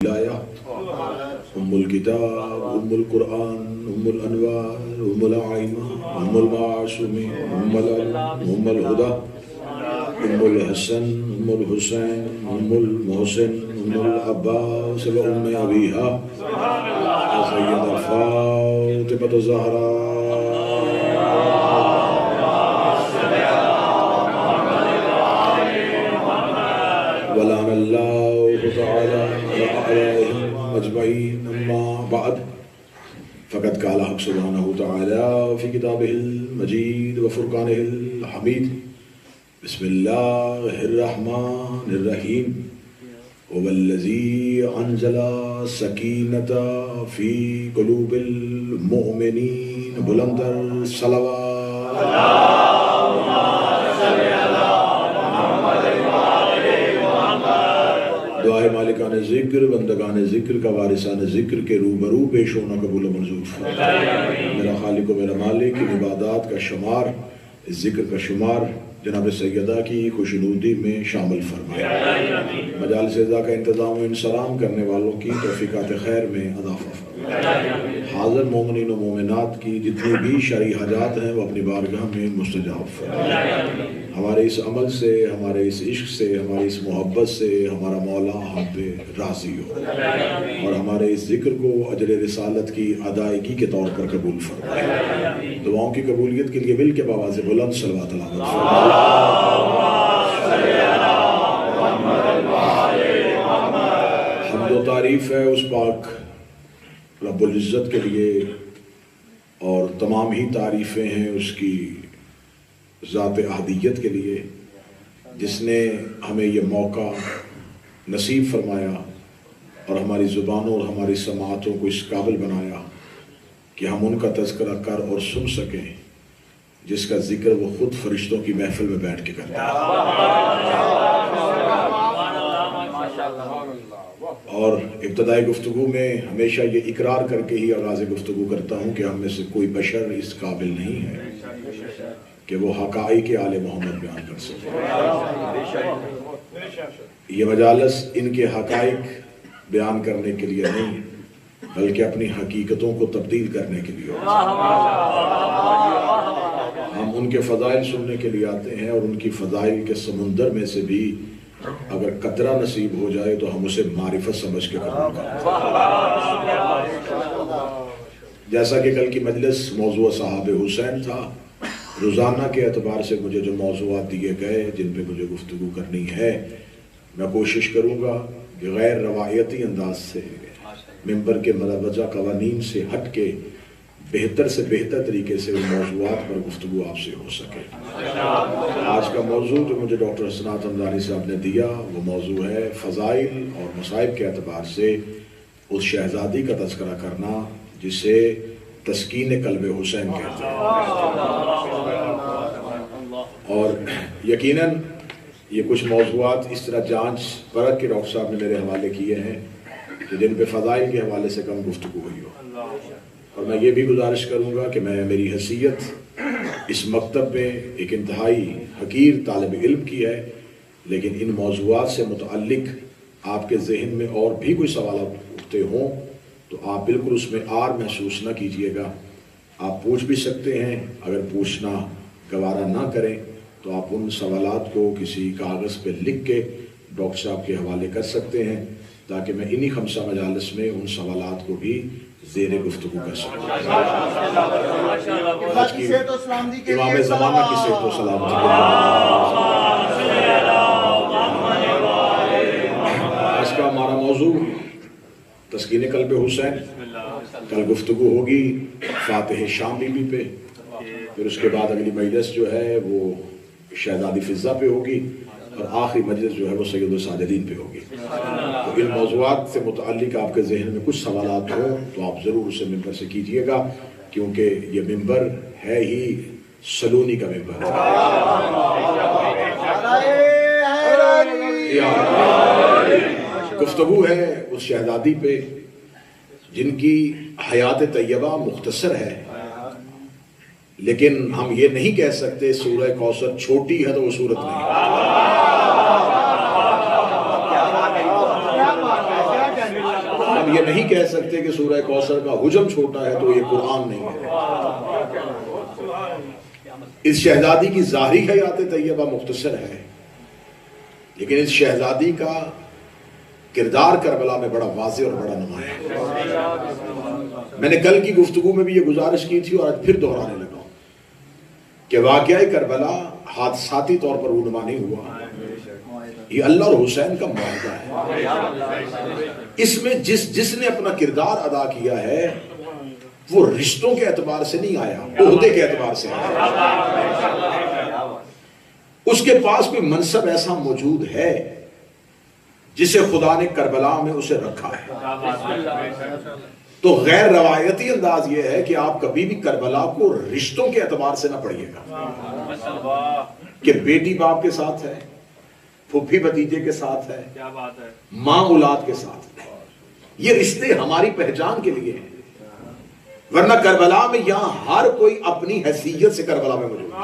ام الکتاب، ام القرآن، ام الانوار، ام العائمہ، ام المعصومین، ام العلم، ام الہدی، ام الحسن، ام الحسین، ام المحسن، ام العباس و ام ابیہا سیدہ فاطمہ الزہرا ولعن اللہ تعالی علیہم اجمعین. اما بعد فقد قال حق سبحانہ تعالی فی کتابہ المجید و فرقانہ الحمید. بسم اللہ الرحمن الرحیم. والذی انزل سکینۃ فی قلوب المؤمنین. بلندر صلوات. دعائے مالکان ذکر، بندگان ذکر کا وارثان ذکر کے روبرو پیش ہونا قبول و منظور فرمائے. میرا خالق و میرا مالک، ان عبادات کا شمار، اس ذکر کا شمار جناب سیدہ کی خوشنودی میں شامل فرمائے. مجالس اعزا کا انتظام و انصرام کرنے والوں کی توفیقات خیر میں اضافہ فرمائے. حاضر مومنین و مومنات کی جتنی بھی شرعی حاجات ہیں وہ اپنی بارگاہ میں مستجاب فرمائے. ہمارے اس عمل سے، ہمارے اس عشق سے، ہماری اس محبت سے ہمارا مولا ہم پہ راضی ہو اور ہمارے اس ذکر کو اجر رسالت کی ادائیگی کے طور پر قبول فرمائے. دعاؤں کی قبولیت کے لیے مل کے بآواز بلند صلوات تلاوت فرمائے. حمد و تعریف ہے اس پاک رب العزت کے لیے اور تمام ہی تعریفیں ہیں اس کی ذات احدیت کے لیے جس نے ہمیں یہ موقع نصیب فرمایا اور ہماری زبانوں اور ہماری سماعتوں کو اس قابل بنایا کہ ہم ان کا تذکرہ کر اور سن سکیں جس کا ذکر وہ خود فرشتوں کی محفل میں بیٹھ کے کرتا ہے. اور ابتدائی گفتگو میں ہمیشہ یہ اقرار کر کے ہی آغاز گفتگو کرتا ہوں کہ ہم میں سے کوئی بشر اس قابل نہیں ہے کہ وہ حقائق آل محمد بیان کر سکے. یہ مجالس ان کے حقائق بیان کرنے کے لیے نہیں بلکہ اپنی حقیقتوں کو تبدیل کرنے کے لیے. ہم ان کے فضائل سننے کے لیے آتے ہیں اور ان کی فضائل کے سمندر میں سے بھی اگر قطرہ نصیب ہو جائے تو ہم اسے معرفت سمجھ کے قبول کرتے ہیں. جیسا کہ کل کی مجلس موضوع صحاب حسین تھا، روزانہ کے اعتبار سے مجھے جو موضوعات دیے گئے جن پہ مجھے گفتگو کرنی ہے میں کوشش کروں گا کہ غیر روایتی انداز سے ممبر کے مروجہ قوانین سے ہٹ کے بہتر سے بہتر طریقے سے ان موضوعات پر گفتگو آپ سے ہو سکے. آج کا موضوع جو مجھے ڈاکٹر حسنات حمدانی صاحب نے دیا وہ موضوع ہے فضائل اور مصائب کے اعتبار سے اس شہزادی کا تذکرہ کرنا جسے تسکین قلب حسین کہتے ہیں. اور یقیناً یہ کچھ موضوعات اس طرح جانچ پرکھ کے ڈاکٹر صاحب نے میرے حوالے کیے ہیں کہ جن پہ فضائل کے حوالے سے کم گفتگو ہوئی ہو. اور میں یہ بھی گزارش کروں گا کہ میں میری حیثیت اس مکتب میں ایک انتہائی حقیر طالب علم کی ہے لیکن ان موضوعات سے متعلق آپ کے ذہن میں اور بھی کوئی سوالات اٹھتے ہوں تو آپ بالکل اس میں آر محسوس نہ کیجئے گا. آپ پوچھ بھی سکتے ہیں، اگر پوچھنا گوارا نہ کریں تو آپ ان سوالات کو کسی کاغذ پہ لکھ کے ڈاکٹر صاحب کے حوالے کر سکتے ہیں تاکہ میں انہی خمسہ مجالس میں ان سوالات کو بھی زیر گفتگو کر سکوں. آج کی امام زمانہ کی صحت و سلامتی کے آج کا ہمارا موضوع تسکین قلب حسین. کل گفتگو ہوگی فاتح شام بی بی پہ، پھر اس کے بعد اگلی مجلس جو ہے وہ شہزادی فضہ پہ ہوگی اور آخری مجلس جو ہے وہ سید الساجدین پہ ہوگی. تو ان موضوعات سے متعلق آپ کے ذہن میں کچھ سوالات ہوں تو آپ ضرور اسے ممبر سے کیجئے گا کیونکہ یہ ممبر ہے ہی سلونی کا ممبر ہے. گفتگو ہے اس شہزادی پہ جن کی حیات طیبہ مختصر ہے لیکن ہم یہ نہیں کہہ سکتے سورہ کوثر چھوٹی ہے تو وہ صورت نہیں. اب یہ نہیں کہہ سکتے کہ سورہ کوثر کا حجم چھوٹا ہے تو یہ قرآن نہیں ہے. اس شہزادی کی ظاہری حیات طیبہ مختصر ہے، لیکن اس شہزادی کا کردار کربلا میں بڑا واضح اور بڑا نمایاں ہے. میں نے کل کی گفتگو میں بھی یہ گزارش کی تھی اور آج پھر دہرانے لگا ہوں کہ واقعہ کربلا حادثاتی طور پر رونما نہیں ہوا، یہ اللہ اور حسین کا معاہدہ ہے. اس میں جس نے اپنا کردار ادا کیا ہے وہ رشتوں کے اعتبار سے نہیں آیا، عہدے کے اعتبار سے آیا. اس کے پاس کوئی منصب ایسا موجود ہے جسے خدا نے کربلا میں اسے رکھا ہے. تو غیر روایتی انداز یہ ہے کہ آپ کبھی بھی کربلا کو رشتوں کے اعتبار سے نہ پڑھیے گا کہ بیٹی باپ کے ساتھ ہے، پھوپھی بھتیجے کے ساتھ ہے، ماں اولاد کے ساتھ ہے. یہ رشتے ہماری پہچان کے لیے ہیں، ورنہ کربلا میں یہاں ہر کوئی اپنی حیثیت سے کربلا میں موجود ہے.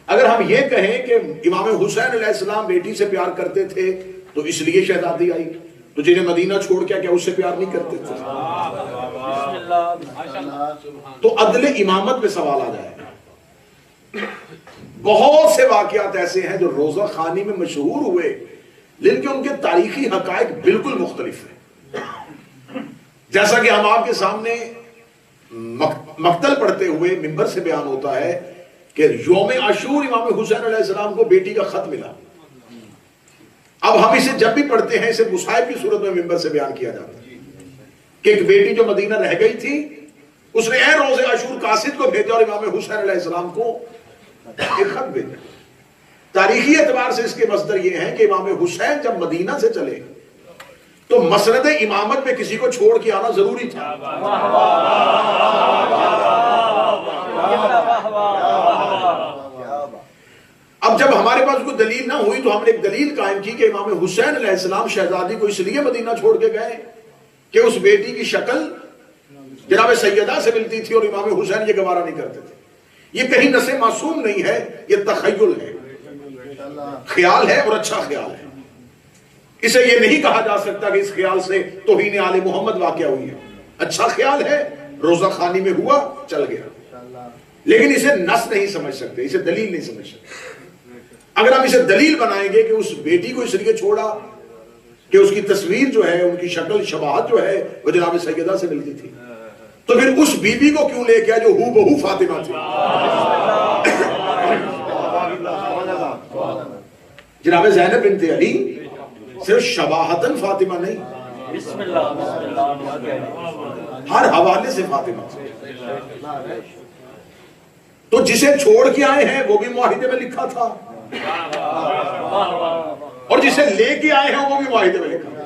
اگر ہم یہ کہیں کہ امام حسین علیہ السلام بیٹی سے پیار کرتے تھے تو اس لیے شہزادی آئی، تو جنہیں مدینہ چھوڑ کے کیا اس سے پیار نہیں کرتے تھے؟ تو عدل امامت پہ سوال آ جائے گا. بہت سے واقعات ایسے ہیں جو روزہ خوانی میں مشہور ہوئے لیکن ان کے تاریخی حقائق بالکل مختلف ہیں. جیسا کہ ہم آپ کے سامنے مقتل پڑھتے ہوئے منبر سے بیان ہوتا ہے کہ یوم عاشور امام حسین علیہ السلام کو بیٹی کا خط ملا. اب ہم اسے جب بھی پڑھتے ہیں اسے مصائب کی صورت میں منبر سے بیان کیا جاتا ہے کہ ایک بیٹی جو مدینہ رہ گئی تھی اس نے اے روز عاشور قاصد کو بھیجا اور امام حسین علیہ السلام کو ایک خط بھیجا. تاریخی اعتبار سے اس کے مصدر یہ ہیں کہ امام حسین جب مدینہ سے چلے تو مسند امامت میں کسی کو چھوڑ کے آنا ضروری تھا. اب جب ہمارے پاس کوئی دلیل نہ ہوئی تو ہم نے ایک دلیل قائم کی کہ امام حسین علیہ السلام شہزادی کو اس لیے مدینہ چھوڑ کے گئے کہ اس بیٹی کی شکل جناب سیدہ سے ملتی تھی اور امام حسین یہ گوارا نہیں کرتے تھے. یہ کہیں نص معصوم نہیں ہے، یہ تخیل ہے، خیال ہے اور اچھا خیال ہے. اسے یہ نہیں کہا جا سکتا کہ اس خیال سے توہین آل محمد واقع ہوئی ہے. اچھا خیال ہے، روزہ خوانی میں ہوا، چل گیا، لیکن اسے نص نہیں سمجھ سکتے، اسے دلیل نہیں سمجھ سکتے. اگر ہم اسے دلیل بنائیں گے کہ اس بیٹی کو اس لیے چھوڑا کہ اس کی تصویر جو ہے، ان کی شکل شباہت جو ہے وہ جناب سیدہ سے ملتی تھی، تو پھر اس بی بی کو کیوں لے کے جو ہو بہو فاطمہ تھی؟ جناب زینب بنت علی صرف شباہتاً فاطمہ نہیں، ہر حوالے سے فاطمہ تھی. تو جسے چھوڑ کے آئے ہیں وہ بھی معاہدے میں لکھا تھا اور جسے لے کے آئے ہیں وہ بھی معاہدے میں لکھا تھا.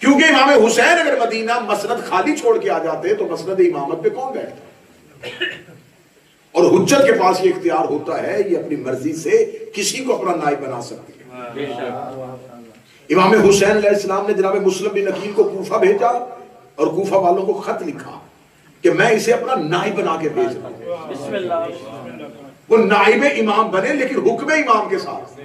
کیونکہ امام حسین اگر مدینہ مسند خالی چھوڑ کے آ جاتے تو مسند امامت پہ کون بیٹھتا؟ اور حجت کے پاس یہ اختیار ہوتا ہے، یہ اپنی مرضی سے کسی کو اپنا نائب بنا سکتی ہے. امام حسین علیہ السلام نے جناب مسلم بن عقیل کو کوفہ بھیجا اور کوفہ والوں کو خط لکھا کہ میں اسے اپنا نائب بنا کے بھیج رہا ہوں. وہ نائب امام بنے لیکن حکم امام کے ساتھ.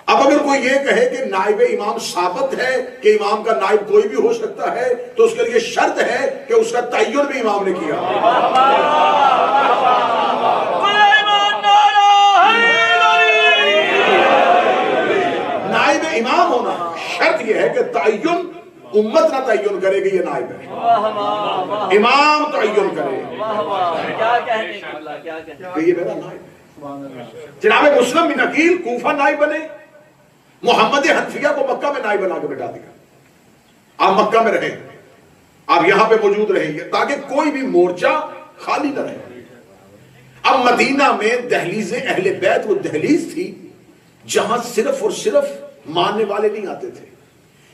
اب اگر کوئی یہ کہے کہ نائب امام ثابت ہے کہ امام کا نائب کوئی بھی ہو سکتا ہے تو اس کے لیے شرط ہے کہ اس کا تعین بھی امام نے کیا. نائب امام ہونا شرط یہ ہے کہ تعین امت نہ تعین کرے کہ یہ نائب ہے، امام تعین کرے کہ یہ میرا نائب ہے. جناب مسلم بن عقیل کوفہ نائب بنے، محمد حنفیہ کو مکہ میں نائب بنا کے بٹھا دیا. آپ مکہ میں رہیں، آپ یہاں پہ موجود رہیں گے تاکہ کوئی بھی مورچہ خالی نہ رہے. اب مدینہ میں دہلیز اہل بیت وہ دہلیز تھی جہاں صرف اور صرف ماننے والے نہیں آتے تھے،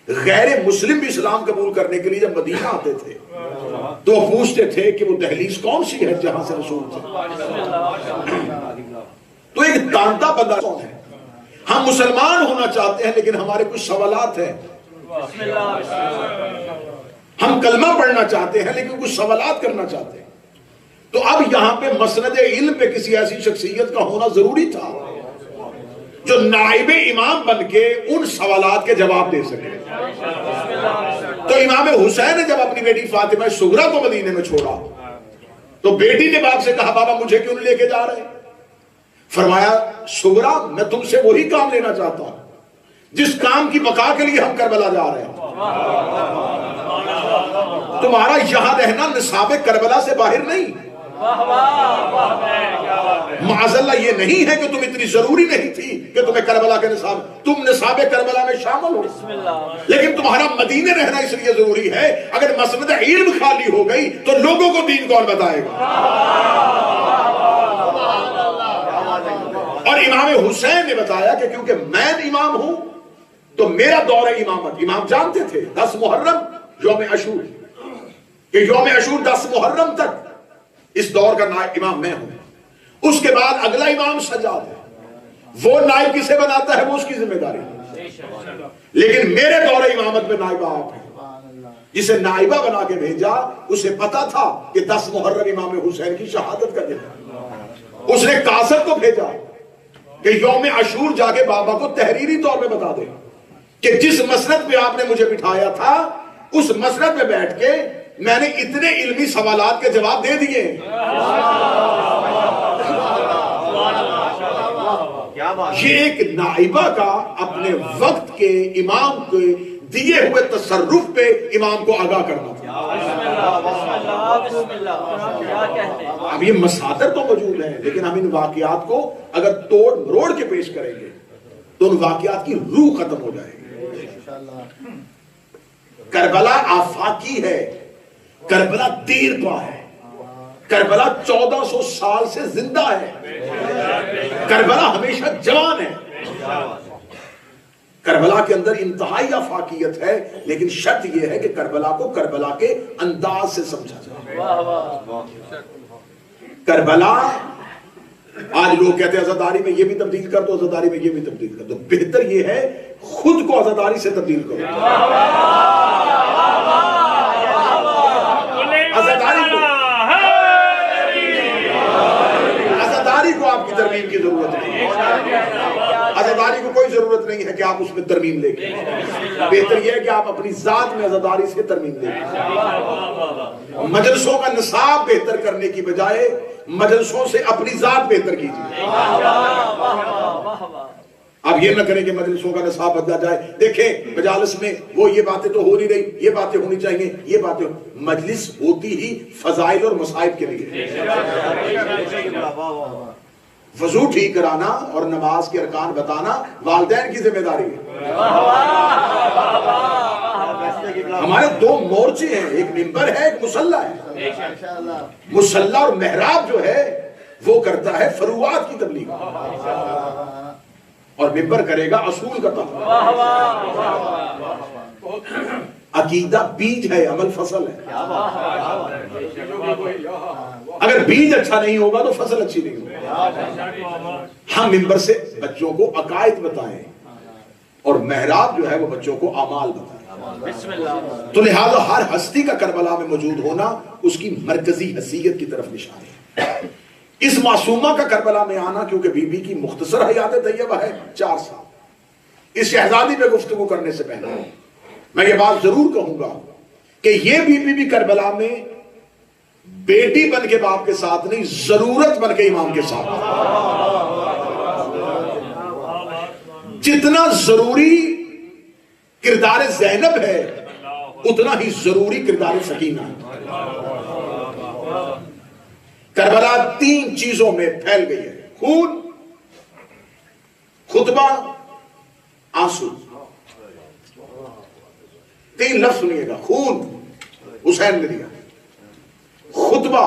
غیر مسلم بھی اسلام قبول کرنے کے لیے جب مدینہ آتے تھے تو وہ پوچھتے تھے کہ وہ دہلیز کون سی ہے جہاں سے رسول تھے. تو ایک تانتا بندہ کون ہے؟ ہم مسلمان ہونا چاہتے ہیں لیکن ہمارے کچھ سوالات ہیں. ہم کلمہ پڑھنا چاہتے ہیں لیکن کچھ سوالات کرنا چاہتے ہیں. تو اب یہاں پہ مسند علم پہ کسی ایسی شخصیت کا ہونا ضروری تھا جو نائب امام بن کے ان سوالات کے جواب دے سکے. تو امام حسین نے جب اپنی بیٹی فاطمہ صغریٰ کو مدینے میں چھوڑا تو بیٹی نے باپ سے کہا بابا مجھے کیوں نہیں لے کے جا رہے؟ فرمایا صغریٰ میں تم سے وہی کام لینا چاہتا ہوں جس کام کی بقا کے لیے ہم کربلا جا رہے ہیں. تمہارا یہاں رہنا نصاب کربلا سے باہر نہیں. معاذ اللہ یہ نہیں ہے کہ تم اتنی ضروری نہیں تھی کہ تمہیں کربلا کے نصاب، تم نصاب کربلا میں شامل ہو، لیکن تمہارا مدینے رہنا اس لیے ضروری ہے. اگر مسند علم خالی ہو گئی تو لوگوں کو دین کون بتائے گا؟ اور امام حسین نے بتایا کہ کیونکہ میں امام ہوں تو میرا دور امامت، امام جانتے تھے 10 محرم یوم عاشور، کہ یوم عاشور 10 محرم تک اس دور کا نائب امام میں ہوں. اس کے بعد اگلا امام سجاد ہے، وہ نائب کسے بناتا ہے وہ اس کی ذمہ داری ہے. لیکن میرے دور امامت میں نائبہ آپ ہیں. جسے نائبہ بنا کے بھیجا اسے پتا تھا کہ 10 محرم امام حسین کی شہادت کا دن ہے. اس نے قاصد کو بھیجا کہ یوم عاشور جا کے بابا کو تحریری طور پہ بتا دے کہ جس مسند پہ آپ نے مجھے بٹھایا تھا اس مسند پہ بیٹھ کے میں نے اتنے علمی سوالات کے جواب دے دیے. یہ ایک نائبہ کا اپنے وقت کے امام کے دیے ہوئے تصرف پہ امام کو آگاہ کرنا تھا. اب یہ مصادر تو موجود ہیں لیکن ہم ان واقعات کو اگر توڑ مروڑ کے پیش کریں گے تو ان واقعات کی روح ختم ہو جائے گی. کربلا آفاقی ہے، کربلا دیر پا ہے، کربلا 1400 سال سے زندہ ہے، کربلا ہمیشہ جوان ہے. کربلا کے اندر انتہائی آفاقیت ہے لیکن شرط یہ ہے کہ کربلا کو کربلا کے انداز سے سمجھا جائے. کربلا آج لوگ کہتے ہیں عزاداری میں یہ بھی تبدیل کر دو، عزاداری میں یہ بھی تبدیل کر دو. بہتر یہ ہے خود کو عزاداری سے تبدیل کرو. عزاداری کو آپ کی ترمیم کی ضرورت نہیں ہے. عزاداری کو کوئی ضرورت نہیں ہے کہ آپ اس میں ترمیم لے کے. بہتر یہ ہے کہ آپ اپنی ذات میں عزاداری سے ترمیم لے کے. مجلسوں کا نصاب بہتر کرنے کی بجائے مجلسوں سے اپنی ذات بہتر کیجیے. اب یہ نہ کریں کہ مجلسوں کا نصاب بدلا جائے. دیکھیں مجالس میں وہ یہ باتیں تو ہو نہیں رہی، یہ باتیں ہونی چاہیے، یہ باتیں مجلس ہوتی ہی فضائل اور مصائب کے لیے. وضو ٹھیک کرانا اور نماز کے ارکان بتانا والدین کی ذمہ داری ہے. ہمارے 2 مورچے ہیں، ایک منبر ہے ایک مصلی ہے. مصلی اور محراب جو ہے وہ کرتا ہے فروعات کی تبلیغ اور منبر کرے گا اصول کا تحفظ. عقیدہ بیج ہے، عمل فصل ہے. اگر بیج اچھا نہیں ہوگا تو فصل اچھی نہیں ہوگی. ہم منبر سے بچوں کو عقائد بتائیں اور محراب جو ہے وہ بچوں کو اعمال بتائیں. تو لہذا ہر ہستی کا کربلا میں موجود ہونا اس کی مرکزی حیثیت کی طرف نشان ہے. اس معصومہ کا کربلا میں آنا کیونکہ بی بی کی مختصر حیات طیبہ ہے 4 سال. اس شہزادی پہ گفتگو کرنے سے پہلے میں یہ بات ضرور کہوں گا کہ یہ بی بی بھی کربلا میں بیٹی بن کے باپ کے ساتھ نہیں، ضرورت بن کے امام کے ساتھ. جتنا ضروری کردار زینب ہے اتنا ہی ضروری کردار سکینہ ہے. کربلا 3 چیزوں میں پھیل گئی ہے: خون، خطبہ، آنسو. 3 لفظ سنیے گا. خون حسین نے دیا، خطبہ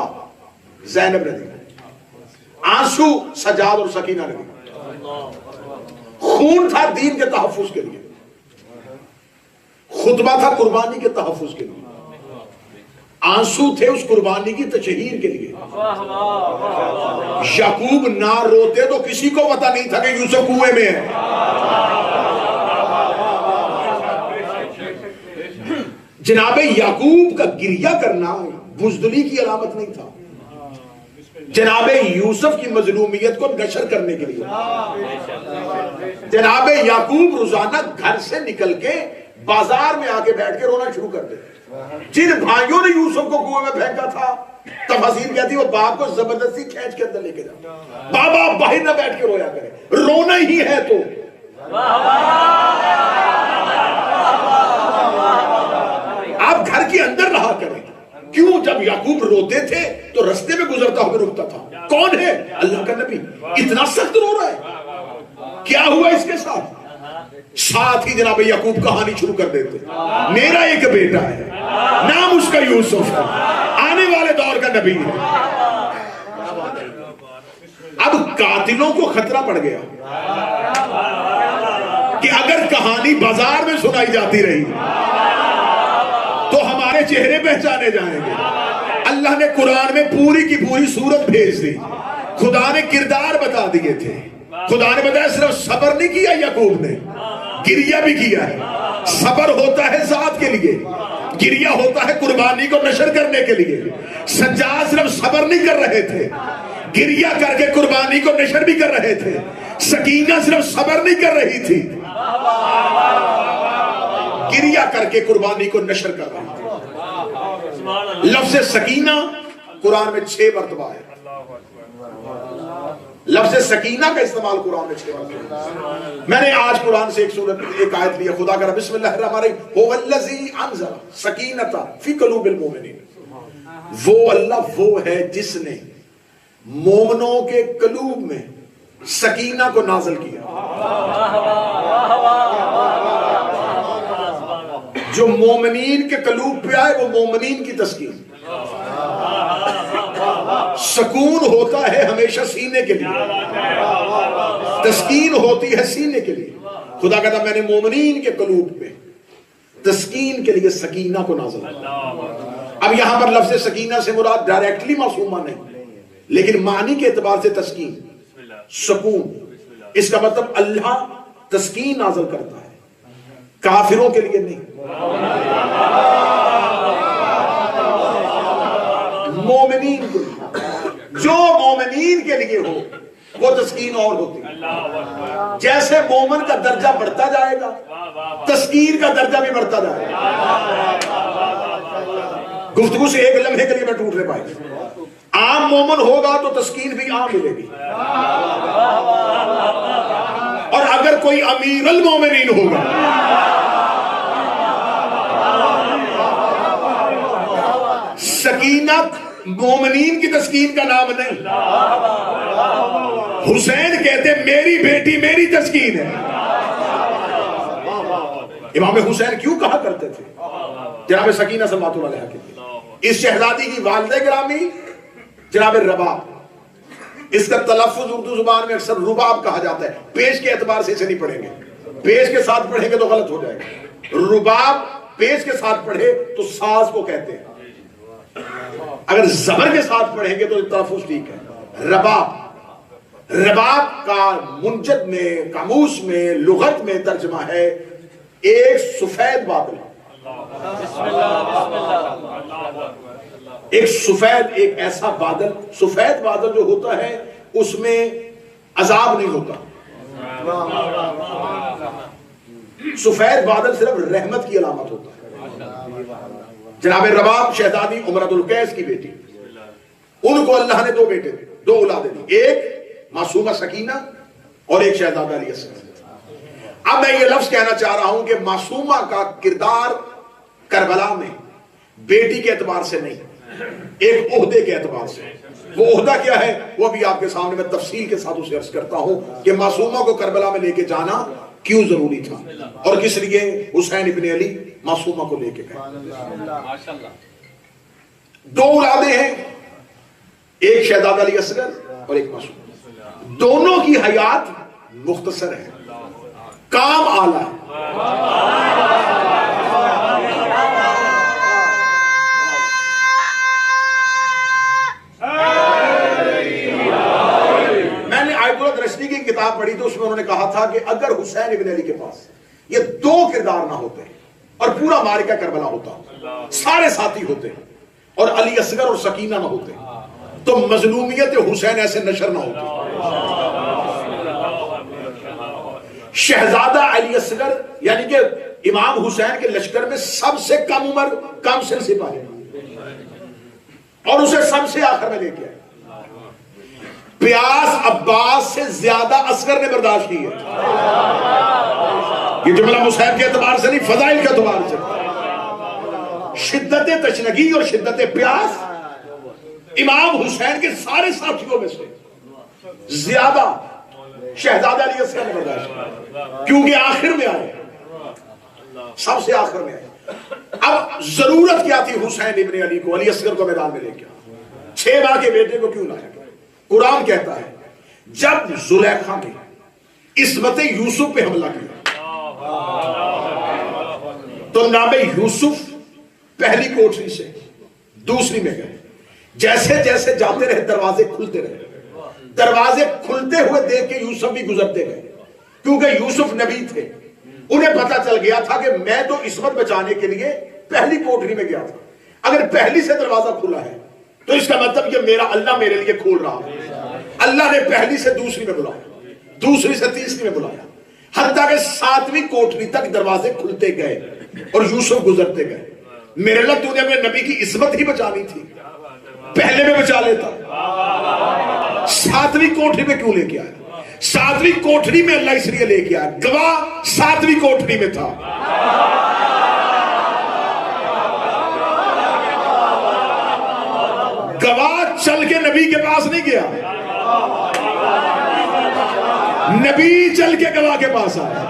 زینب نے دیا، آنسو سجاد اور سکینہ نے دیا. خون تھا دین کے تحفظ کے لیے، خطبہ تھا قربانی کے تحفظ کے لیے، آنسو تھے اس قربانی کی تشہیر کے لیے. یعقوب نہ روتے تو کسی کو پتا نہیں تھا کہ یوسف کنویں میں ہے. جناب یعقوب کا گریہ کرنا بزدلی کی علامت نہیں تھا، جناب یوسف کی مظلومیت کو نشر کرنے کے لیے. جناب یعقوب روزانہ گھر سے نکل کے بازار میں آ کے بیٹھ کے رونا شروع کر دیتے. جن بھائیوں نے یوسف کو کنویں میں پھینکا تھا تفاسیر کہتی وہ باپ کو زبردستی کھینچ کے اندر لے کے جا. بابا باہر نہ بیٹھ کے رویا کرے, رونا ہی ہے تو. آپ گھر کے اندر رہا کریں. کیوں؟ جب یعقوب روتے تھے تو رستے میں گزرتا ہو کے رکتا تھا. کون ہے؟ اللہ کا نبی. اتنا سخت رو رہا ہے, کیا ہوا اس کے ساتھ؟ ساتھ ہی جناب یعقوب کہانی شروع کر دیتے. میرا ایک بیٹا ہے, نام اس کا یوسف ہے, آنے والے دور کا نبی ہے. اب قاتلوں کو خطرہ پڑ گیا کہ اگر کہانی بازار میں سنائی جاتی رہی تو ہمارے چہرے پہچانے جائیں گے. اللہ نے قرآن میں پوری کی پوری سورت بھیج دی. خدا نے کردار بتا دیے تھے. خدا نے بتایا صرف صبر نہیں کیا یعقوب نے, گریہ بھی کیا ہے. صبر ہوتا ہے ذات کے لیے, گریہ ہوتا ہے قربانی کو نشر کرنے کے لیے. سجاد صرف صبر نہیں کر رہے تھے, گریہ کر کے قربانی کو نشر بھی کر رہے تھے. سکینہ صرف صبر نہیں کر رہی تھی, گریہ کر کے قربانی کو نشر کر رہی تھی. لفظ سکینہ قرآن میں 6 مرتبہ ہے. لفظ سکینہ کا استعمال قرآن میں 6 مرتبہ ہے. میں نے آج قرآن سے ایک آیت لی ہے. خدا کا بسم اللہ الرحمن الرحیم, هو الذی انزل سکینۃ فی قلوب المؤمنین. وہ اللہ وہ ہے جس نے مومنوں کے قلوب میں سکینہ کو نازل کیا. جو مومنین کے قلوب پہ آئے وہ مومنین کی تسکین. سکون ہوتا ہے ہمیشہ سینے کے لیے, تسکین ہوتی ہے سینے کے لیے. خدا کہتا میں نے مومنین کے قلوب پہ تسکین کے لیے سکینہ کو نازل کیا. اب یہاں پر لفظ سکینہ سے مراد ڈائریکٹلی معصومہ نہیں, لیکن معنی کے اعتبار سے تسکین, سکون. اس کا مطلب اللہ تسکین نازل کرتا ہے, کافروں کے لیے نہیں, مومنین کے لیے. جو مومنین کے لیے ہو وہ تسکین اور ہوتی ہے. جیسے مومن کا درجہ بڑھتا جائے گا تسکین کا درجہ بھی بڑھتا جائے گا. گفتگو سے ایک لمحے کے لیے میں ٹوٹ رہے بھائی. عام مومن ہوگا تو تسکین بھی عام ملے گی, اور اگر کوئی امیر المومنین ہوگا سکینت مومنین کی تسکین کا نام نہیں. حسین کہتے میری بیٹی میری تسکین ہے. امام حسین کیوں کہا کرتے تھے جناب سکینہ صلوات اللہ علیہا کے اس شہزادی کی والدہ گرامی جناب رباب. اس کا تلفظ اردو زبان میں اکثر رباب کہا جاتا ہے. پیش کے اعتبار سے اسے نہیں پڑھیں گے, پیش کے ساتھ پڑھیں گے تو غلط ہو جائے گا. رباب پیش کے ساتھ پڑھے تو ساز کو کہتے ہیں, اگر زبر کے ساتھ پڑھیں گے تو تلفظ ٹھیک ہے. رباب, رباب کا منجد میں قاموس میں لغت میں ترجمہ ہے ایک سفید بادل. ایک سفید, ایک ایسا بادل. سفید بادل جو ہوتا ہے اس میں عذاب نہیں ہوتا. سفید بادل صرف رحمت کی علامت ہوتا ہے. جناب رباب شہزادی امرۃ القیس کی بیٹی, ان کو اللہ نے 2 بیٹے تھے, 2 اولادیں دی, ایک معصومہ سکینہ اور ایک شہزادہ علی اصغر. اب میں یہ لفظ کہنا چاہ رہا ہوں کہ معصومہ کا کردار کربلا میں بیٹی کے اعتبار سے نہیں, ایک عہدے کے اعتبار سے. وہ عہدہ کیا ہے وہ بھی آپ کے سامنے میں تفصیل کے ساتھ اسے عرض کرتا ہوں کہ معصومہ کو کربلا میں لے کے جانا کیوں ضروری تھا اور کس لیے حسین ابن علی معصومہ کو لے کے گئے. 2 اولادیں ہیں, ایک شہزادہ علی اصغر اور ایک معصومہ. دونوں کی حیات مختصر ہے, کام اعلیٰ ہے. میں نے آیت اللہ رشدی کی کتاب پڑھی تو اس میں انہوں نے کہا تھا کہ اگر حسین ابن علی کے پاس یہ 2 کردار نہ ہوتے اور پورا معرکہ کربلا ہوتا, سارے ساتھی ہوتے اور علی اصغر اور سکینہ نہ ہوتے تو مظلومیت حسین ایسے نشر نہ ہوتی. شہزادہ علی اصغر یعنی کہ امام حسین کے لشکر میں سب سے کم عمر کم سن سپاہی اور اسے سب سے آخر میں لے کے آئے. پیاس عباس سے زیادہ اصغر نے برداشت کی ہے. یہ جملہ مصحف کے اعتبار سے نہیں، فضائل کے اعتبار سے. شدت تشنگی اور شدت پیاس امام حسین کے سارے ساتھیوں میں سے زیادہ شہزادہ علی اصغر نے برداشت کی، کیونکہ آخر میں آئے، سب سے آخر میں آئے. اب ضرورت کیا تھی حسین ابن علی کو علی اصغر کو میدان میں لے کے؟ 6 ماہ کے بیٹے کو کیوں لایا؟ قرآن کہتا ہے جب زلیخا نے عصمت یوسف پہ حملہ کیا تو نام یوسف پہلی کوٹری سے دوسری میں گئے. جیسے جیسے جاتے رہے دروازے کھلتے رہے. دروازے کھلتے ہوئے دیکھ کے یوسف بھی گزرتے گئے، کیونکہ یوسف نبی تھے. انہیں پتا چل گیا تھا کہ میں تو عصمت بچانے کے لیے پہلی کوٹری میں گیا تھا. اگر پہلی سے دروازہ کھلا ہے تو اس کا مطلب یہ میرا اللہ میرے لیے کھول رہا ہے. اللہ نے پہلی سے دوسری میں بلایا، دوسری سے تیسری میں بلایا، حتیٰ کہ 7ویں کوٹری تک دروازے کھلتے گئے اور یوسف گزرتے گئے. میرے اللہ تو نے اپنے نبی کی عصمت ہی بچانی تھی، پہلے میں بچا لیتا. 7ویں کوٹری میں کیوں لے کے آیا؟ 7ویں کوٹری میں اللہ اس لیے لے کے آیا، گواہ 7ویں کوٹری میں تھا. گواہ چل کے نبی کے پاس نہیں گیا، نبی چل کے گواہ کے پاس آیا.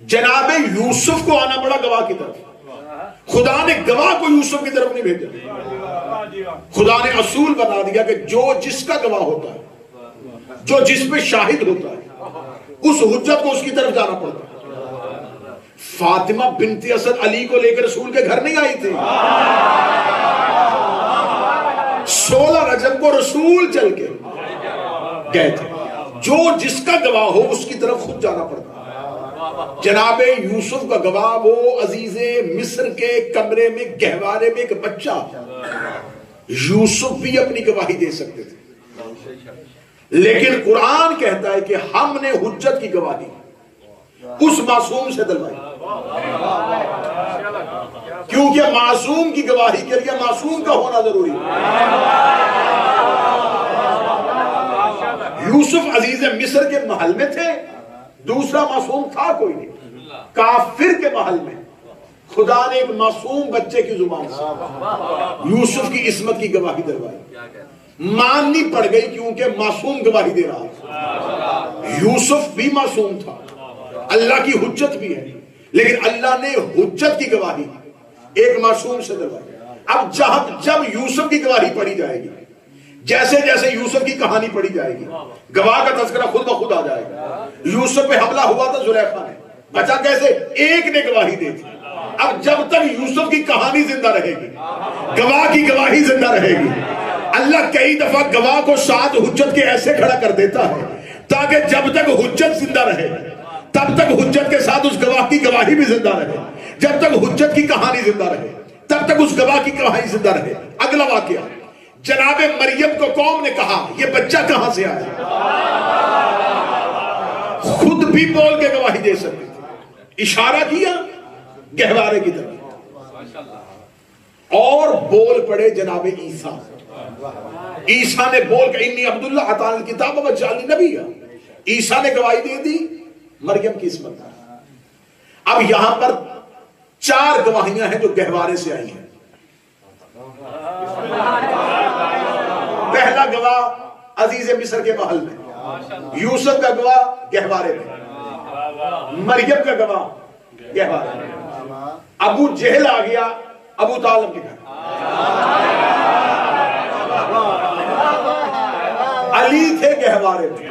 جناب یوسف کو آنا پڑا گواہ کی طرف. خدا نے گواہ کو یوسف کی طرف نہیں بھیجا. خدا نے اصول بنا دیا کہ جو جس کا گواہ ہوتا ہے، جو جس پہ شاہد ہوتا ہے، اس حجت کو اس کی طرف جانا پڑتا ہے. فاطمہ بنت اسد علی کو لے کر رسول کے گھر نہیں آئی تھی. 16 رجب کو رسول چل کے گئے تھے. جو جس کا گواہ ہو اس کی طرف خود جانا پڑتا. جناب یوسف کا گواہ وہ عزیز مصر کے کمرے میں گہوارے میں ایک بچہ. یوسف بھی اپنی گواہی دے سکتے تھے، لیکن قرآن کہتا ہے کہ ہم نے حجت کی گواہی اس معصوم سے دلوائی، کیونکہ معصوم کی گواہی کے لیے معصوم کا ہونا ضروری ہے. یوسف عزیز مصر کے محل میں تھے، دوسرا معصوم تھا کوئی نہیں. کافر کے محل میں خدا نے ایک معصوم بچے کی زبان سے یوسف کی عصمت کی گواہی دلوائی. ماننی پڑ گئی کیونکہ معصوم گواہی دے رہا تھا. یوسف بھی معصوم تھا، اللہ کی حجت بھی ہے، لیکن اللہ نے حجت کی گواہی ایک معصوم سے دلوائی. اب جب یوسف کی گواہی پڑھی جائے گی، جیسے جیسے یوسف کی کہانی پڑھی جائے گی، گواہ کا تذکرہ خود بخود آ جائے گا. یوسف پہ حملہ ہوا تھا زلیخا نے، بچا کیسے؟ ایک نے گواہی دی تھی. اب جب تک یوسف کی کہانی زندہ رہے گی، گواہ کی گواہی زندہ رہے گی. اللہ کئی دفعہ گواہ کو ساتھ حجت کے ایسے کھڑا کر دیتا ہے تاکہ جب تک حجت زندہ رہے تب تک حجت کے ساتھ اس گواہ کی گواہی بھی زندہ رہے. جب تک حجت کی کہانی زندہ رہے تب تک اس گواہ کی گواہی زندہ رہے. اگلا واقعہ، جناب مریم کو قوم نے کہا یہ بچہ کہاں سے آیا؟ خود بھی بول کے گواہی دے سکتے تھے. اشارہ کیا گہوارے کی طرف اور بول پڑے جناب عیسیٰ. عیسیٰ نے بول کہ انی عبداللہ عطانی الکتاب وجعلنی نبی. عیسیٰ نے گواہی دے دی مریم کی عصمت. اب یہاں پر 4 گواہیاں ہیں جو گہوارے سے آئی ہیں. پہلا گواہ عزیز مصر کے محل میں، یوسف کا گواہ گہوارے میں، مریم کا گواہ گہوارے میں. ابو جہل آ گیا ابو طالب کے گھر. علی تھے گہوارے میں.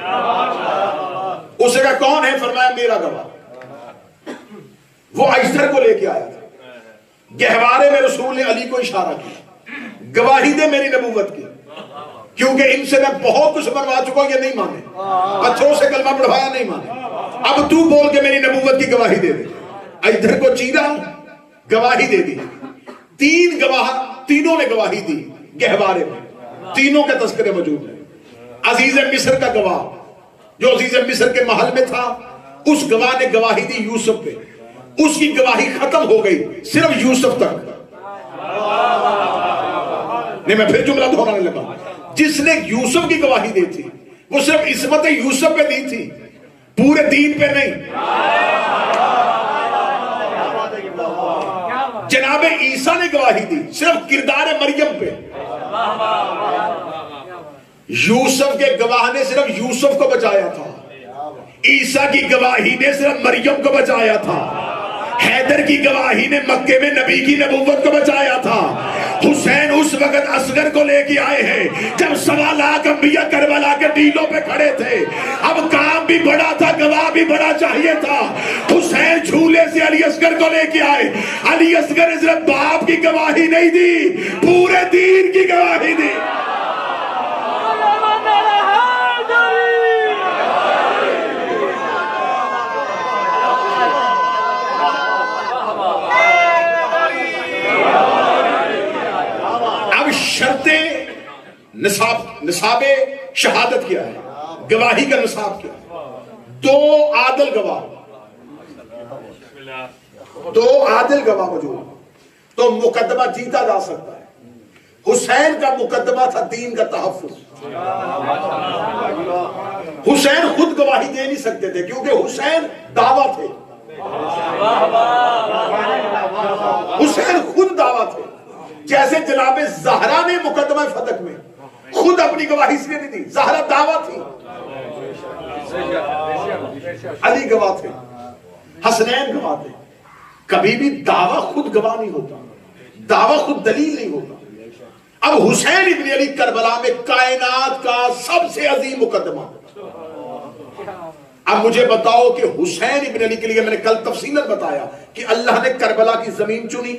اسے کہا کون ہے؟ فرمایا میرا گواہ. وہ اجدر کو لے کے آیا تھا. گہوارے میں رسول نے علی کو اشارہ کیا، گواہی دے میری نبوت کی، کیونکہ ان سے میں بہت کچھ بنوا چکا ہوں، یہ نہیں مانے. پتھروں سے کلمہ پڑھوایا، نہیں مانے. اب تو بول کے میری نبوت کی گواہی دے دے. اجدر کو چیرا، گواہی دے دی. 3 گواہ، تینوں نے گواہی دی گہوارے میں. تینوں کے تذکرے موجود ہیں. عزیز مصر کا گواہ جو عزیز مصر کے محل میں تھا، اس گواہ نے گواہی دی یوسف پہ، اس کی گواہی ختم ہو گئی صرف یوسف تک۔ نہیں، میں پھر جملہ دہرانے لگا، جس نے یوسف کی گواہی دی تھی وہ صرف عصمت یوسف پہ دی تھی، پورے دین پہ نہیں۔ جناب عیسیٰ نے گواہی دی صرف کردار مریم پہ، یوسف کے گواہ نے صرف یوسف کو بچایا تھا، عیسیٰ کی گواہی نے صرف مریم کو بچایا تھا، حیدر کی گواہی نے مکے میں نبی کی نبوت کو بچایا تھا، حسین اس وقت اصغر کو لے کے آئے ہیں جب 1.25 لاکھ انبیاء کربلا کے ٹیلوں پہ کھڑے تھے، اب کام بھی بڑا تھا، گواہ بھی بڑا چاہیے تھا۔ حسین جھولے سے علی اصغر کو لے کے آئے، علی اصغر نے صرف باپ کی گواہی نہیں دی، پورے دین کی گواہی دی۔ نصاب شہادت کیا ہے، گواہی کا نصاب کیا ہے؟ 2 عادل گواہ، 2 عادل گواہ موجود تو مقدمہ جیتا جا سکتا ہے۔ حسین کا مقدمہ تھا دین کا تحفظ۔ حسین خود گواہی دے نہیں سکتے تھے کیونکہ حسین دعویٰ تھے، حسین خود دعویٰ تھے۔ جیسے جناب زہرا نے مقدمہ فتح میں خود اپنی گواہی اس لیے نہیں دی، زہرا دعویٰ تھی، علی گواہ تھے، حسنین گواہ تھے۔ کبھی بھی دعویٰ خود گواہ نہیں ہوتا، دعویٰ خود دلیل نہیں ہوتا۔ اب حسین ابن علی کربلا میں کائنات کا سب سے عظیم مقدمہ۔ اب مجھے بتاؤ کہ حسین ابن علی کے لیے میں نے کل تفصیلاً بتایا کہ اللہ نے کربلا کی زمین چنی،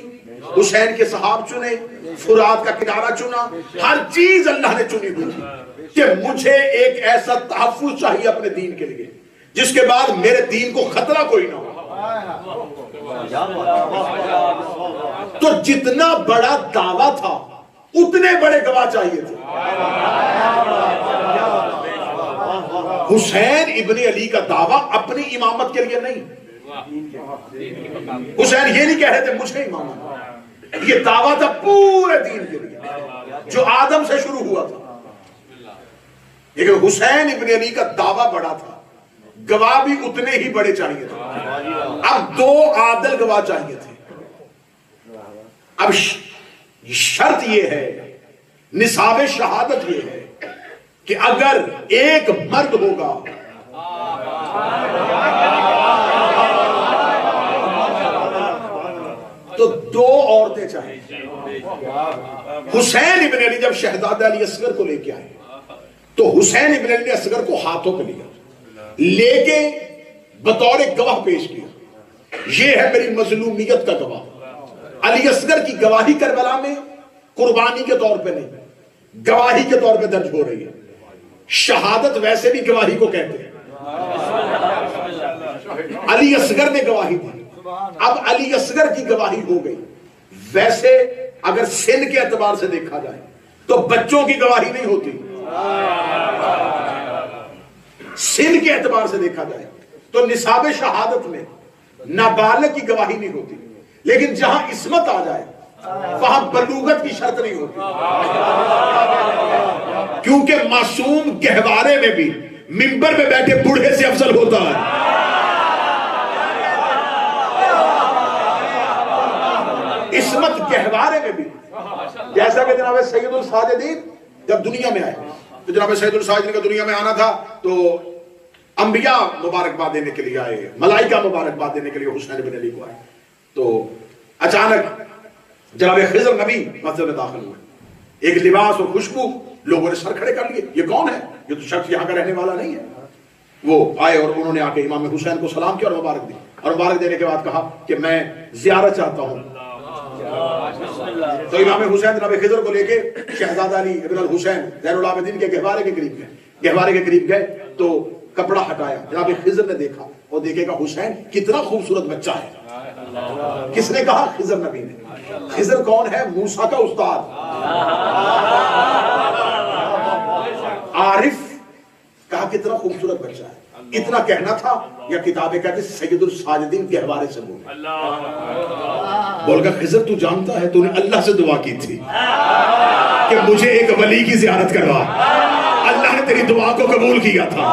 حسین کے صحاب چنے، فرات کا کنارہ چنا، ہر چیز اللہ نے چنی ہوئی تھی کہ مجھے ایک ایسا تحفظ چاہیے اپنے دین کے لیے جس کے بعد میرے دین کو خطرہ کوئی نہ ہو۔ تو جتنا بڑا دعویٰ تھا اتنے بڑے گواہ چاہیے تھے۔ حسین ابن علی کا دعویٰ اپنی امامت کے لیے نہیں، حسین یہ نہیں کہہ رہے تھے مجھے امامت، یہ دعویٰ تھا پورے دین کے لیے جو آدم سے شروع ہوا تھا۔ لیکن حسین ابن علی کا دعویٰ بڑا تھا، گواہ بھی اتنے ہی بڑے چاہیے تھے۔ اب 2 عادل گواہ چاہیے تھے۔ اب شرط یہ ہے، نصاب شہادت یہ ہے کہ اگر ایک مرد ہوگا تو 2 عورتیں چاہیے۔ حسین ابن علی جب شہزادہ علی اصغر کو لے کے آئے تو حسین ابن علی نے اصغر کو ہاتھوں پہ لیا، لے کے بطور گواہ پیش کیا، یہ ہے میری مظلومیت کا گواہ۔ علی اصغر کی گواہی کربلا میں قربانی کے طور پہ نہیں، گواہی کے طور پہ درج ہو رہی ہے۔ شہادت ویسے بھی گواہی کو کہتے ہیں۔ علی اصغر نے گواہی دی، اب علی اصغر کی گواہی ہو گئی۔ ویسے اگر سن کے اعتبار سے دیکھا جائے تو بچوں کی گواہی نہیں ہوتی، سن کے اعتبار سے دیکھا جائے تو نصاب شہادت میں نابالغ کی گواہی نہیں ہوتی، لیکن جہاں عصمت آ جائے وہاں بلوغت کی شرط نہیں ہوتی، کیونکہ معصوم گہوارے میں بھی منبر میں بیٹھے بوڑھے سے افضل ہوتا ہے۔ عصمت گہوارے میں بھی، جیسا کہ جناب سید الساجدین جب دنیا میں آئے تو جناب سید الساجدین کا دنیا میں آنا تھا تو انبیاء مبارکباد دینے کے لیے آئے، ملائکہ مبارکباد دینے کے لیے حسین بن علی کو آئے، تو اچانک جناب خضر نبی مسجد میں داخل ہوئے، ایک لباس اور خوشبو، لوگوں نے سر کھڑے کر لیے، یہ کون ہے؟ یہ تو شخص یہاں کا رہنے والا نہیں ہے۔ وہ آئے اور انہوں نے آ کے امام حسین کو سلام کیا اور مبارک دی، اور مبارک دینے کے بعد کہا کہ میں زیارت چاہتا ہوں۔ تو امام حسین جناب خضر کو لے کے شہزادہ علی ابن الحسین زین العابدین کے گہوارے کے قریب گئے، گہوارے کے قریب گئے تو کپڑا ہٹایا، جناب خضر نے دیکھا اور دیکھے گا حسین کتنا خوبصورت بچہ ہے۔ کس نے کہا؟ خضر نبی نے۔ خضر کون ہے؟ موسیٰ کا استاد، عارف، کہا کیا کتنا خوبصورت بچہ ہے. اتنا کہنا تھا یا کتابیں کہتے سید الساجدین گہوارے سے بولے. بول کر خضر تو جانتا ہے تو نے اللہ سے دعا کی تھی کہ مجھے ایک ولی کی زیارت کروا. اللہ نے تیری دعا کو قبول کیا تھا.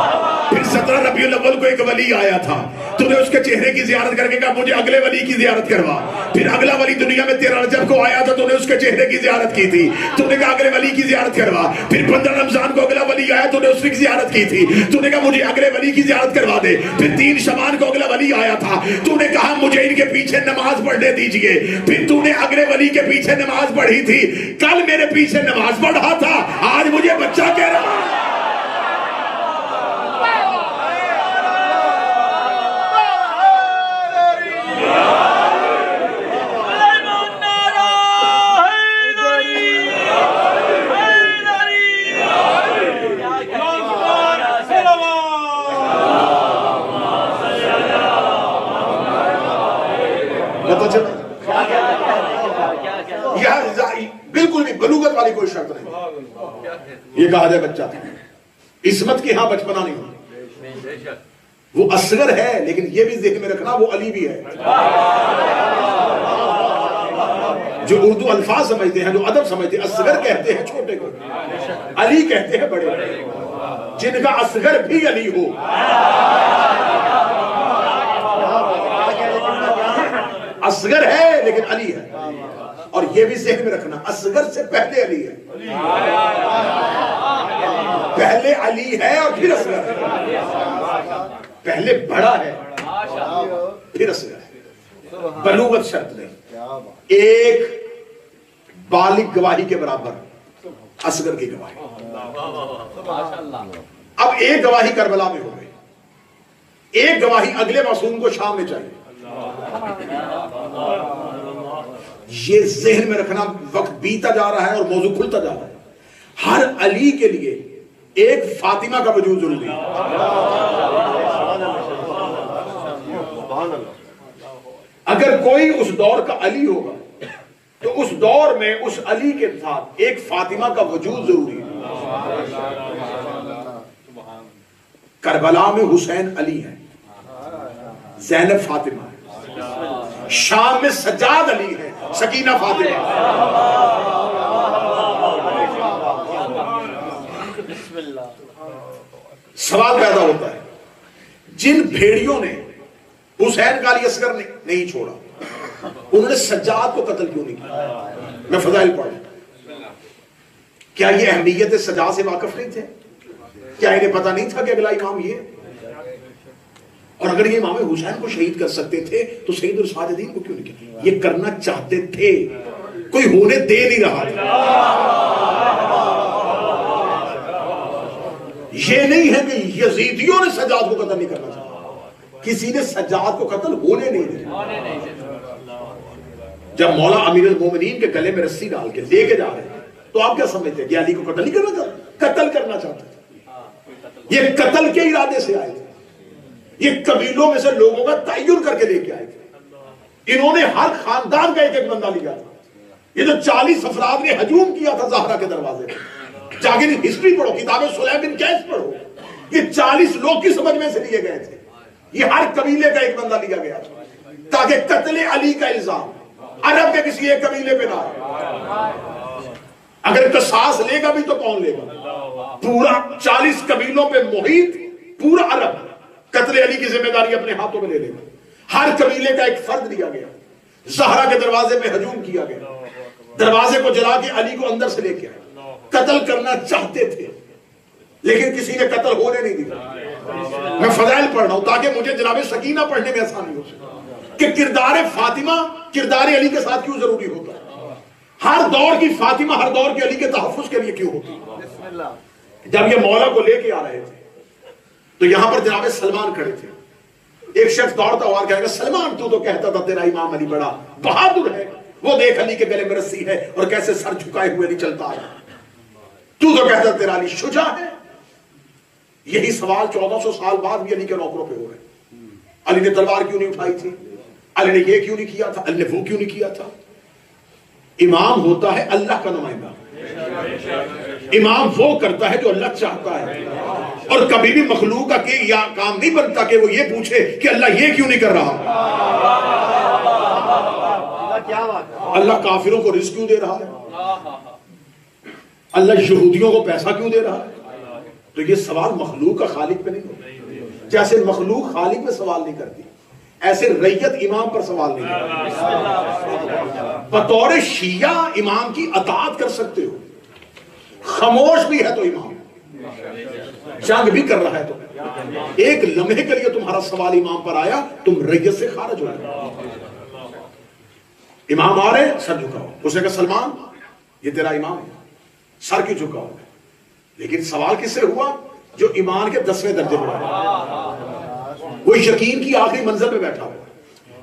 پھر 17 ربیع الاول کو ایک ولی آیا تھا, تو نے اس کے چہرے کی زیارت کر کے کہا مجھے اگلے ولی کی زیارت کروا. پھر اگلا ولی دنیا میں 13 رجب کو آیا تھا, تو نے اس کے چہرے کی زیارت کی تھی, تو نے کہا اگلے ولی کی زیارت کروا. پھر 15 رمضان کو اگلا ولی آیا, تو نے اس کی زیارت کی تھی, تو نے کہا مجھے اگلے ولی کی زیارت کروا دے. پھر 3 شعبان کو اگلا ولی آیا تھا, تو نے کہا مجھے ان کے پیچھے نماز پڑھنے دیجئے. پھر تو نے اگلے ولی کے پیچھے نماز پڑھی تھی. کل میرے پیچھے نماز پڑھ رہا تھا, آج مجھے بچہ کہہ رہا ہے. بالکل بھی بلوغت والی کوئی شرط نہیں. یہ کہا جائے بچہ تھا. عصمت کی ہاں بچپنا نہیں ہوتی. وہ اصغر ہے لیکن یہ بھی ذہن میں رکھنا وہ علی بھی ہے. جو اردو الفاظ سمجھتے ہیں, جو ادب سمجھتے ہیں, اصغر کہتے ہیں چھوٹے کو, علی کہتے ہیں بڑے. جن کا اصغر بھی علی ہو, اصغر ہے لیکن علی ہے. اور یہ بھی ذہن میں رکھنا اصغر سے پہلے علی ہے. پہلے علی ہے اور پھر اصغر ہے. پہلے بڑا ہے پھر اصغر ہے. بلوغت شرط نہیں. ایک بالغ گواہی کے برابر اصغر کی گواہی. اب ایک گواہی کربلا میں ہو گئی, ایک گواہی اگلے معصوم کو شام میں چاہیے. یہ ذہن میں رکھنا وقت بیتا جا رہا ہے اور موضوع کھلتا جا رہا ہے. ہر علی کے لیے ایک فاطمہ کا وجود ضروری ہے. اگر کوئی اس دور کا علی ہوگا تو اس دور میں اس علی کے ساتھ ایک فاطمہ کا وجود ضروری ہے. کربلا میں حسین علی ہے, زینب فاطمہ ہے, شام میں سجاد علی ہے, سکینہ فاطمہ. سوال پیدا ہوتا ہے جن بھیڑیوں نے حسین کا علی اصغر نہیں چھوڑا, انہوں نے سجاد کو قتل کیوں نہیں کیا؟ میں فضائل پڑھ لوں. کیا یہ اہمیت سجاد سے واقف نہیں تھے؟ کیا انہیں پتہ نہیں تھا کہ اگلا امام یہ؟ اور اگر یہ امام حسین کو شہید کر سکتے تھے تو سید الساجدین کو کیوں نہیں کیا؟ یہ کرنا چاہتے تھے, کوئی ہونے دے نہیں رہا تھا. یہ نہیں ہے کہ یزیدیوں نے سجاد کو قتل نہیں کرنا چاہا, کسی نے سجاد کو قتل ہونے نہیں دیا. جب مولا امیر المومنین کے گلے میں رسی ڈال کے لے کے جا رہے ہیں تو آپ کیا سمجھتے ہیں کہ علی کو قتل نہیں کرنا چاہتے؟ قتل کرنا چاہتے تھے. یہ قتل کے ارادے سے آئے تھے. یہ قبیلوں میں سے لوگوں کا تعین کر کے لے کے آئے تھے. انہوں نے ہر خاندان کا ایک ایک بندہ لیا تھا. یہ جو 40 افراد نے ہجوم کیا تھا زہرا کے دروازے پہ, جا کے ہسٹری پڑھو, کتاب سلیم بن قیس پڑھو, یہ 40 لوگ کس مجمع سے لیے گئے تھے؟ یہ ہر قبیلے کا ایک بندہ لیا گیا تھا تاکہ قتل علی کا الزام عرب کے کسی ایک قبیلے پہ نہ آئے. اگر قصاص لے گا بھی تو کون لے گا؟ پورا 40 قبیلوں پہ محیط پورا عرب قتل علی کی ذمہ داری اپنے ہاتھوں میں لے لے گا. ہر قبیلے کا ایک فرد لیا گیا, زہرا کے دروازے پہ ہجوم کیا گیا, دروازے کو جلا کے علی کو اندر سے لے کے آئے. قتل کرنا چاہتے تھے لیکن کسی نے قتل ہونے نہیں دیا. میں فضائل پڑھ رہا ہوں تاکہ مجھے جناب سکینہ پڑھنے میں آسانی ہو سکے کہ کردار فاطمہ کردار علی کے ساتھ کیوں ضروری ہوتا ہے. ہر دور کی فاطمہ ہر دور کے علی کے تحفظ کے لیے کیوں ہوتی ہے. جب یہ مولا کو لے کے آ رہے تھے تو یہاں پر جناب سلمان کھڑے تھے. ایک شخص دوڑتا ہوا کہے گا سلمان تو کہتا تھا تیرا امام علی بڑا بہادر ہے, وہ دیکھ علی کے گلے میں رسی ہے اور کیسے سر جھکائے ہوئے نہیں چلتا ہے. تو کہتا تیرا علی شجاع ہے. یہی سوال 1400 سال بعد بھی علی کے نوکروں پہ ہو رہے. علی نے تلوار کیوں نہیں اٹھائی تھی؟ علی نے یہ کیوں نہیں کیا تھا؟ علی نے وہ کیوں نہیں کیا تھا؟ امام ہوتا ہے اللہ کا نمائندہ. امام وہ کرتا ہے جو اللہ چاہتا ہے. اور کبھی بھی مخلوق کا کہ یا کام نہیں بنتا کہ وہ یہ پوچھے کہ اللہ یہ کیوں نہیں کر رہا. اللہ کافروں کو رزق کیوں دے رہا ہے؟ اللہ یہودیوں کو پیسہ کیوں دے رہا ہے؟ تو یہ سوال مخلوق کا خالق پہ نہیں ہوتا. جیسے مخلوق خالق پہ سوال نہیں کرتی، ایسے ریت امام پر سوال نہیں کرتی. بطور شیعہ امام کی اطاعت کر سکتے ہو، خاموش بھی ہے تو امام، جنگ بھی کر رہا ہے تو ایک لمحے کے لیے تمہارا سوال امام پر آیا، تم ریت سے خارج ہو گئے. امام آ رہے سر جھکاؤ. اس نے کہا سلمان یہ تیرا امام ہے، سر کیوں جھکاؤ؟ لیکن سوال کس سے ہوا؟ جو ایمان کے 10ویں درجے پر آیا، وہ یقین کی آخری منزل پہ بیٹھا ہوا.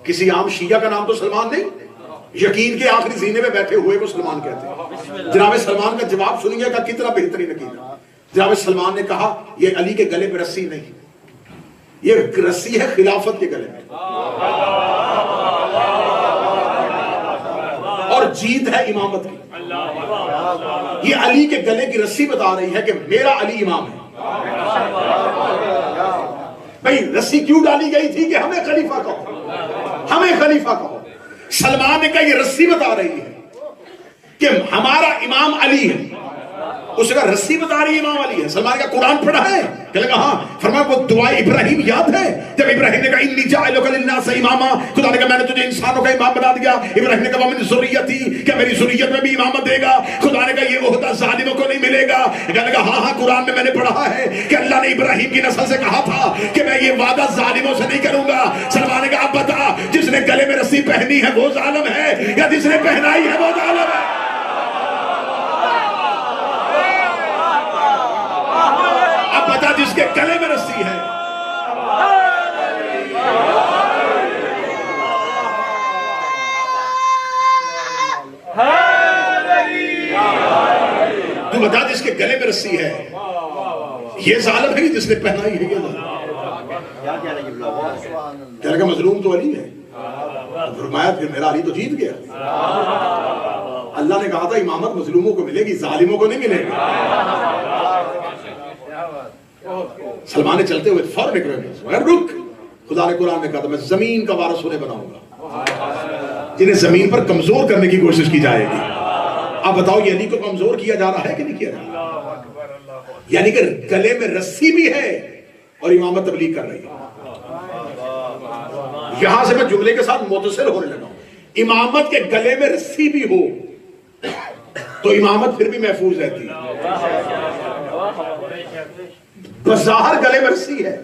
کسی عام شیعہ کا نام تو سلمان نہیں، یقین کے آخری زینے پہ بیٹھے ہوئے کو سلمان کہتے ہیں. جناب سلمان کا جواب سنیے گا کتنا بہترین عقیدہ. جناب سلمان نے کہا یہ علی کے گلے پہ رسی نہیں، یہ رسی ہے خلافت کے گلے میں، اور جیت ہے امامت کی. یہ علی کے گلے کی رسی بتا رہی ہے کہ میرا علی امام ہے. بھئی رسی کیوں ڈالی گئی تھی کہ ہمیں خلیفہ کہو، ہمیں خلیفہ کہو. سلمان نے کہا یہ رسی بتا رہی ہے کہ ہمارا امام علی ہے. اس کا رسی بتا رہی ہے امام علی ہے. سلمان کا قرآن پڑھا ہے؟ کہ لگا ہاں. فرمایا وہ دعا ابراہیم یاد ہے جب ابراہیم نے کہا انی جاعلک للناس اماما، خدا نے کہا میں نے تجھے انسانوں کا امام بنا دیا. ابراہیم نے کہا ومن ذریتی، کیا میری ذریت میں بھی امامت دے گا؟ خدا نے کہا یہ عہدہ ظالموں کو نہیں ملے گا. کہنے لگا ہاں ہاں قرآن میں نے پڑھا ہے کہ اللہ نے ابراہیم کی نسل سے کہا تھا کہ میں یہ وعدہ ظالموں سے نہیں کروں گا. سلمان نے کہا اب بتا جس نے گلے میں رسی پہنی ہے وہ ظالم ہے یا جس نے پہنائی ہے وہ ظالم ہے؟ بتا جس کے گلے میں رسی ہے. تو بتا جس کے گلے میں رسی ہے یہ ظالم ہے جس نے پہنائی ہے یہ کہہ لگا مظلوم تو علی ہے. فرمایا پھر میرا علی تو جیت گیا. اللہ نے کہا تھا امامت مظلوموں کو ملے گی، ظالموں کو نہیں ملے گی. سلمان نے چلتے ہوئے فوراً نکلے، رک. خدا نے قرآن میں کہا تھا میں زمین کا وارث انہیں بناؤں گا جنہیں زمین پر کمزور کرنے کی کوشش کی جائے گی. اب بتاؤ یہ علی کو کمزور کیا جا رہا ہے کہ نہیں کیا جا رہا؟ یعنی کہ گلے میں رسی بھی ہے اور امامت تبلیغ کر رہی ہے. یہاں سے میں جملے کے ساتھ متصل ہونے لگا ہوں. امامت کے گلے میں رسی بھی ہو تو امامت پھر بھی محفوظ رہتی ہے. بظاہر گلے میں رسی ہے،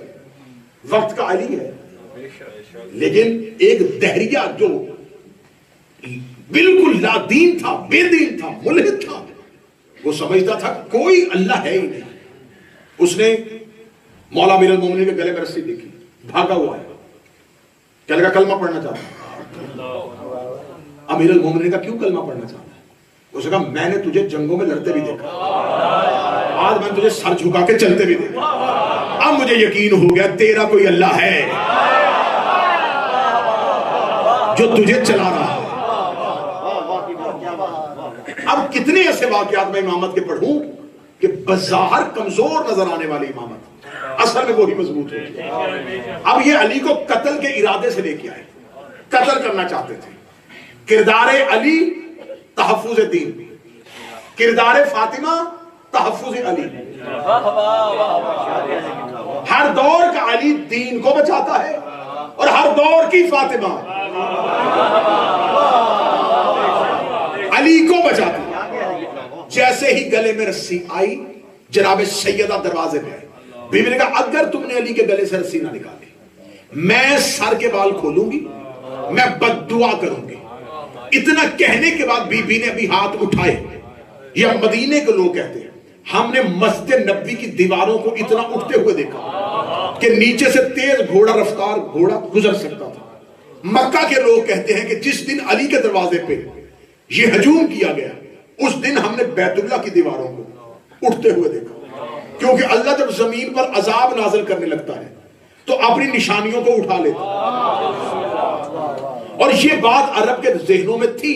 وقت کا علی ہے، لیکن ایک دہریہ جو بالکل لا دین تھا، بے دین تھا، ملحد تھا، وہ سمجھتا تھا کوئی اللہ ہے ہی نہیں. اس نے مولا امیر المومنین کے گلے میں رسی دیکھی، بھاگا ہوا ہے. کیا لگا کلمہ پڑھنا چاہتا ہے. امیر المومنین کا کیوں کلمہ پڑھنا چاہتا ہے؟ اس نے کہا میں نے تجھے جنگوں میں لڑتے بھی دیکھا، آج میں تجھے سر جھکا کے چلتے بھی دیکھا. اب مجھے یقین ہو گیا تیرا کوئی اللہ ہے جو تجھے چلا رہا ہے. اب کتنے ایسے واقعات میں امامت کے پڑھوں کہ بظاہر کمزور نظر آنے والی امامت اصل میں وہی مضبوط ہوتی ہے. اب یہ علی کو قتل کے ارادے سے لے کے آئے، قتل کرنا چاہتے تھے. کردار علی تحفظ دین، کردار فاطمہ تحفظ علی. ہر دور کا علی دین کو بچاتا ہے اور ہر دور کی فاطمہ علی کو بچاتی ہے. جیسے ہی گلے میں رسی آئی جناب سیدہ دروازے پہ آئی. بیوی نے کہا اگر تم نے علی کے گلے سے رسی نہ نکالی میں سر کے بال کھولوں گی، میں بد دعا کروں گی. اتنا کہنے کے بعد بی بی نے ابھی ہاتھ اٹھائے. یا مدینے کے لوگ کہتے ہیں ہم نے مسجد نبوی کی دیواروں کو اتنا اٹھتے ہوئے دیکھا کہ نیچے سے تیز گھوڑا رفتار گھوڑا گزر سکتا تھا. مکہ کے لوگ کہتے ہیں کہ جس دن علی کے دروازے پہ یہ ہجوم کیا گیا اس دن ہم نے بیت اللہ کی دیواروں کو اٹھتے ہوئے دیکھا. کیونکہ اللہ جب زمین پر عذاب نازل کرنے لگتا ہے تو اپنی نشانیوں کو اٹھا لیتا. اور یہ بات عرب کے ذہنوں میں تھی.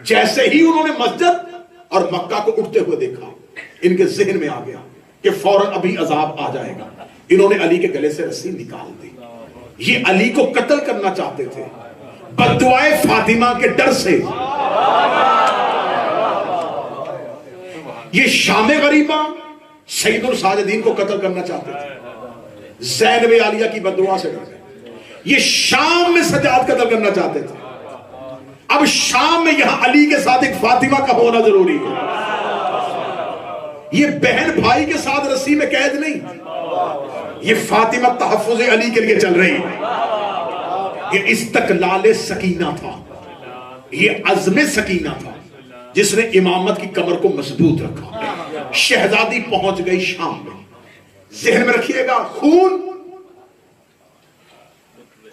جیسے ہی انہوں نے مسجد اور مکہ کو اٹھتے ہوئے دیکھا ان کے ذہن میں آ گیا کہ فوراً ابھی عذاب آ جائے گا. انہوں نے علی کے گلے سے رسی نکال دی. یہ علی کو قتل کرنا چاہتے تھے بددعائے فاطمہ کے ڈر سے. یہ شام غریبہ سید الساجدین کو قتل کرنا چاہتے تھے زینب عالیہ کی بددعا سے ڈر گئے. یہ شام میں سجاد قتل کرنا چاہتے تھے. اب شام میں یہاں علی کے ساتھ ایک فاطمہ کا ہونا ضروری ہے. یہ بہن بھائی کے ساتھ رسی میں قید نہیں, یہ فاطمہ تحفظ علی کے لیے چل رہی ہے. یہ استقلال سکینہ تھا, یہ عزم سکینہ تھا جس نے امامت کی کمر کو مضبوط رکھا. شہزادی پہنچ گئی شام میں. ذہن میں رکھیے گا, خون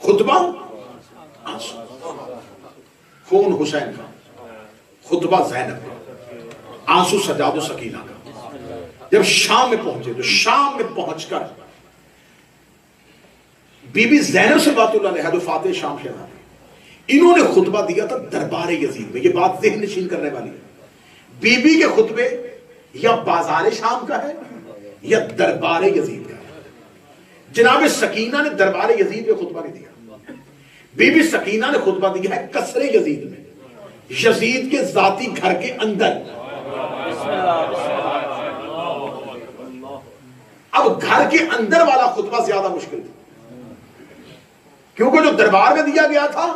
خطبہ آنسو, خون حسین کا, خطبہ زینب کا, آنسو سجاد و سکینہ کا. جب شام میں پہنچے تو شام میں پہنچ کر بی بی زینب سے بات اللہ علیہ جو فاتح شام شہزادی, انہوں نے خطبہ دیا تھا دربار یزید میں. یہ بات ذہن نشین کرنے والی ہے. بی بی کے خطبے یا بازار شام کا ہے یا دربار یزید کا ہے. جناب سکینہ نے دربار یزید میں خطبہ نہیں دیا. بی بی سکینہ نے خطبہ دیا ہے قصر یزید میں, یزید کے ذاتی گھر کے اندر. اب گھر کے اندر والا خطبہ زیادہ مشکل تھا کیونکہ جو دربار میں دیا گیا تھا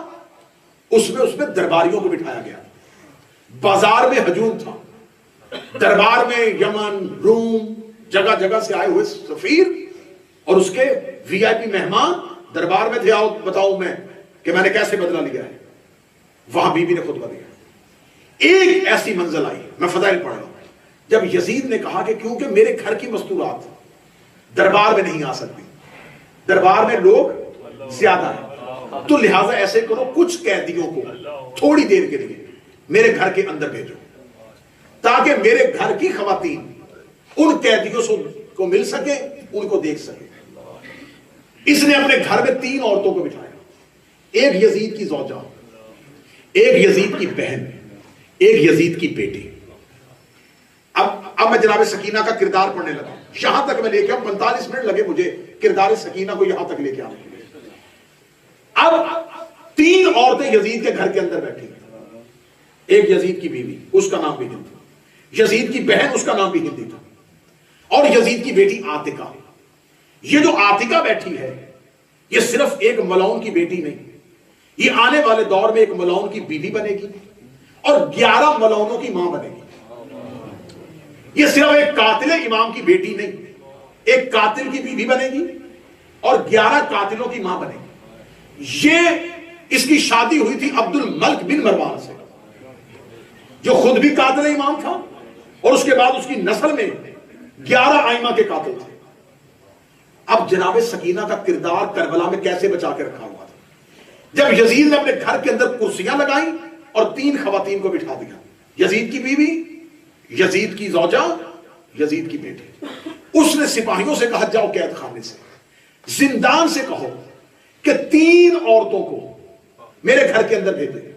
اس میں درباریوں کو بٹھایا گیا. بازار میں ہجوم تھا, دربار میں یمن, روم, جگہ جگہ سے آئے ہوئے سفیر اور اس کے وی آئی پی مہمان دربار میں تھے. آؤ بتاؤ میں کہ میں نے کیسے بدلہ لیا ہے. وہاں بی بی نے خطبہ دیا. ایک ایسی منزل آئی, میں فضائل پڑھ رہا ہوں, جب یزید نے کہا کہ کیونکہ میرے گھر کی مستورات دربار میں نہیں آ سکتی, دربار میں لوگ زیادہ ہیں, تو لہٰذا ایسے کرو کچھ قیدیوں کو تھوڑی دیر کے لیے میرے گھر کے اندر بھیجو تاکہ میرے گھر کی خواتین ان قیدیوں کو مل سکے, ان کو دیکھ سکے. اس نے اپنے گھر میں 3 عورتوں کو بٹھایا, ایک یزید کی زوجہ, ایک یزید کی بہن, ایک یزید کی بیٹی. اب میں جناب سکینہ کا کردار پڑھنے لگا. یہاں تک میں لے کے 45 منٹ لگے مجھے کردار سکینہ کو یہاں تک لے کے آنے کے لیے. اب 3 عورتیں یزید کے گھر کے اندر بیٹھی. ایک یزید کی بیوی, اس کا نام بھی ہند تھا. یزید کی بہن, اس کا نام بھی ہندی تھا. اور یزید کی بیٹی عاتکہ. یہ جو عاتکہ بیٹھی ہے یہ صرف ایک ملعون کی بیٹی نہیں, یہ آنے والے دور میں ایک ملعون کی بیوی بنے گی اور 11 ملعونوں کی ماں بنے گی. یہ صرف ایک قاتل امام کی بیٹی نہیں, ایک قاتل کی بیوی بنے گی اور 11 قاتلوں کی ماں بنے گی. یہ اس کی شادی ہوئی تھی عبد الملک بن مروان سے جو خود بھی قاتل امام تھا اور اس کے بعد اس کی نسل میں 11 ائمہ کے قاتل تھے. اب جناب سکینہ کا کردار کربلا میں کیسے بچا کے رکھا ہوا تھا. جب یزید نے اپنے گھر کے اندر کرسیاں لگائیں اور 3 خواتین کو بٹھا دیا, یزید کی بیوی, یزید کی زوجہ, یزید کی بیٹی. اس نے سپاہیوں سے کہا جاؤ قید خانے سے, زندان سے کہو کہ 3 عورتوں کو میرے گھر کے اندر بھیجے.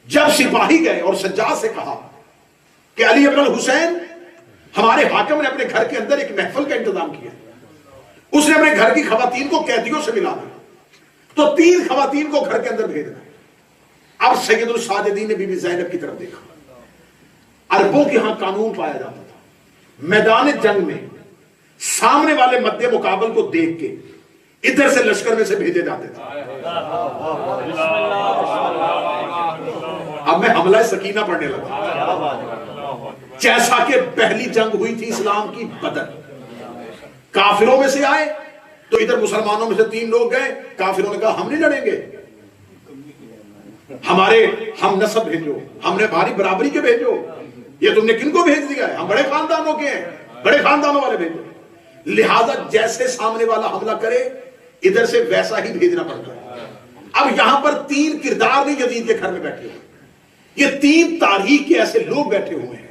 جب سپاہی گئے اور سجاد سے کہا کہ علی ابن الحسین ہمارے حاکم نے اپنے گھر کے اندر ایک محفل کا انتظام کیا, اس نے اپنے گھر کی خواتین کو قیدیوں سے ملا دیا, تو 3 خواتین کو گھر کے اندر بھیجنا. اب سید الساجدین نے بی بی زینب کی طرف دیکھا. عربوں کے ہاں قانون پایا جاتا تھا, میدان جنگ میں سامنے والے مد مقابل کو دیکھ کے ادھر سے لشکر میں سے بھیجے جاتے تھے. اب میں حملہ سکینہ پڑھنے لگا. جیسا کہ پہلی جنگ ہوئی تھی اسلام کی بدر, کافروں میں سے آئے تو ادھر مسلمانوں میں سے 3 لوگ گئے. کافروں نے کہا ہم نہیں لڑیں گے, ہمارے ہم نسب بھیجو, ہم نے بھاری برابری کے بھیجو. یہ تم نے کن کو بھیج دیا ہے, ہم بڑے خاندانوں کے ہیں, بڑے خاندانوں والے بھیجو. لہذا جیسے سامنے والا حملہ کرے ادھر سے ویسا ہی بھیجنا پڑتا ہے. اب یہاں پر 3 کردار نہیں یزید کے گھر میں بیٹھے ہوئے, یہ 3 تاریخ کے ایسے لوگ بیٹھے ہوئے ہیں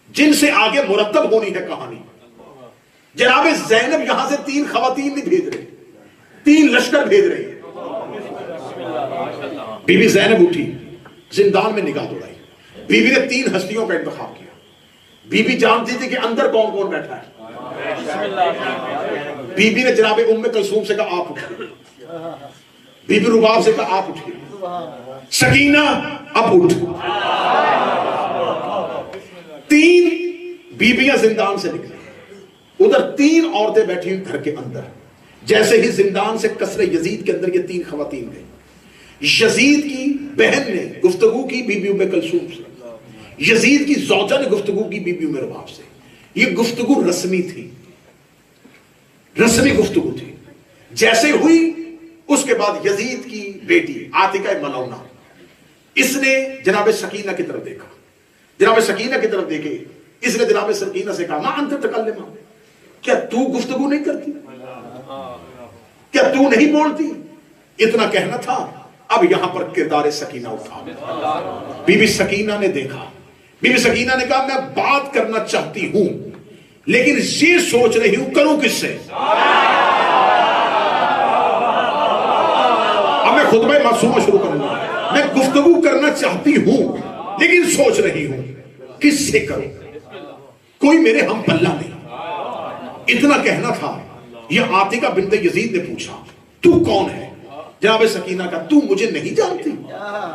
جن سے آگے مرتب ہونی ہے کہانی. جناب زینب یہاں سے 3 خواتین نہیں بھیج رہے, 3 لشکر بھیج رہے ہیں. بی بی زینب اٹھی, زندان میں نگاہ دوڑائی. بی بی نے 3 ہستیوں کا انتخاب کیا. بی بی جانتی تھی کہ اندر کون کون بیٹھا ہے. بی بی نے جناب ام کلثوم سے کہا آپ اٹھیے, بی بی رباب سے کہا آپ اٹھیے, سکینہ اب اٹھ. 3 بیبیاں زندان سے نکلی, ادھر 3 عورتیں بیٹھی گھر کے اندر. جیسے ہی زندان سے قصر یزید کے اندر یہ 3 خواتین گئی, یزید کی بہن نے گفتگو کی بی بی ام کلثوم سے, یزید کی زوجہ نے گفتگو کی بی بی ام رباب سے. یہ گفتگو رسمی تھی, رسمی گفتگو تھی. جیسے ہوئی اس کے بعد یزید کی بیٹی عاتکہ ملونہ, اس نے جناب سکینہ کی طرف دیکھا, جناب سکینہ کی طرف دیکھے, اس نے جناب سکینہ سے کہا ما انت تکلم, کیا تو گفتگو نہیں کرتی, کیا تو نہیں بولتی. اتنا کہنا تھا. اب یہاں پر کردار سکینہ اٹھا. بی بی سکینہ نے دیکھا, بی بی سکینہ نے کہا میں بات کرنا چاہتی ہوں لیکن یہ سوچ رہی ہوں کروں کس سے. اب میں خطبہ معصومہ شروع کروں گا. میں گفتگو کرنا چاہتی ہوں لیکن سوچ رہی ہوں کس سے کروں, کوئی میرے ہم پلہ نہیں. اتنا کہنا تھا. یہ عاتکہ بنت یزید نے پوچھا تو کون ہے. جناب سکینہ کا تو مجھے نہیں جانتی,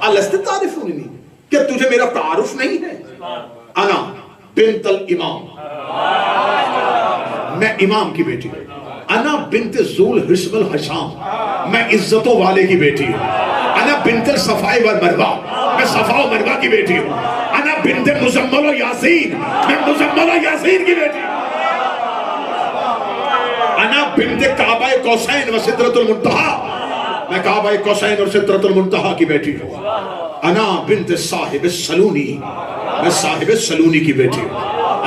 الست تعرفونی, کیا تجھے میرا تعارف نہیں ہے. انا بنت الامام, میں امام کی بیٹی ہوں. انا بنت ذول حسب الحشام, میں عزتوں والے کی بیٹی ہوں. انا بنت الصفاء والمروہ, میں صفا و مروہ کی بیٹی ہوں. انا بنت مزمل و یاسین, میں مزمل و یاسین کی بیٹی ہوں. انا بنت کعبہ قوسین و سدرۃ المنتہی, میں کعبہ قوسین اور سدرۃ المنتہی کی بیٹی ہوں. انا بنت صاحب السلونی, میں صاحب السلونی کی بیٹی ہوں.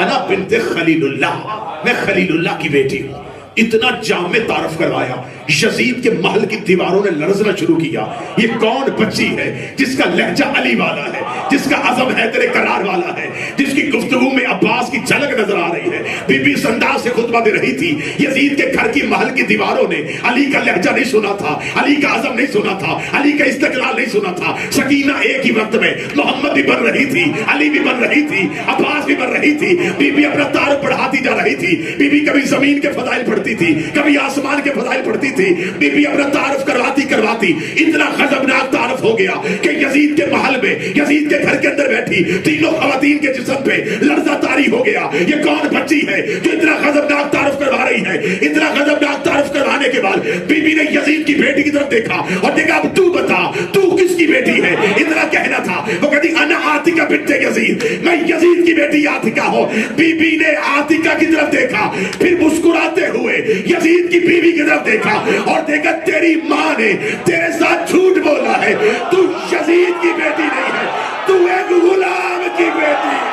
انا بنت خلیل اللہ, میں خلیل اللہ کی بیٹی ہوں. اتنا جامع تعارف کروایا. یزید کے محل کی دیواروں نے لرزنا شروع کیا. یہ کون بچی ہے جس کا لہجہ علی والا ہے, جس کا عزم حیدر کرار والا ہے, جس کی گفتگو میں عباس کی جھلک نظر آ رہی ہے. بی بی اس انداز سے خطبہ دے رہی تھی. یزید کے گھر کی محل کی دیواروں نے علی کا لہجہ نہیں سنا تھا, علی کا عزم نہیں سنا تھا, علی کا استقلال نہیں سنا تھا. سکینہ ایک ہی وقت میں محمد بھی بن رہی تھی, علی بھی بن رہی تھی, عباس بھی بن رہی تھی. بی بی اپنا تعارف بڑھاتی جا رہی تھی. بی بی کبھی زمین کے فضائل پڑھتی تھی, کبھی آسمان کے فضائل پڑھتی تھی. بی بی اپنا تعارف کرواتی اتنا غضبناک تعارف ہو گیا کہ یزید کے محل میں, یزید کے گھر کے اندر بیٹھی 3 خواتین کے جسم پہ لرزہ طاری ہو گیا. یہ کون بچی ہے جو اتنا غضبناک تعارف کروا رہی ہے. اتنا غضبناک تعارف کروانے کے بعد بی بی نے یزید کی بیٹی کی طرف دیکھا اور دیکھا اب تو بتا تو کس کی بیٹی ہے. اتنا کہنا تھا. وہ کہتی انا عاتکہ بنت یزید, میں یزید کی بیٹی عاتکہ ہوں. بی بی نے عاتکہ کی طرف دیکھا, پھر مسکراتے ہوئے یزید کی بیوی کی طرف دیکھا اور دیکھا تیری ماں نے تیرے ساتھ جھوٹ بولا ہے. تو یزید کی بیٹی نہیں ہے, تو ایک غلام کی بیٹی ہے.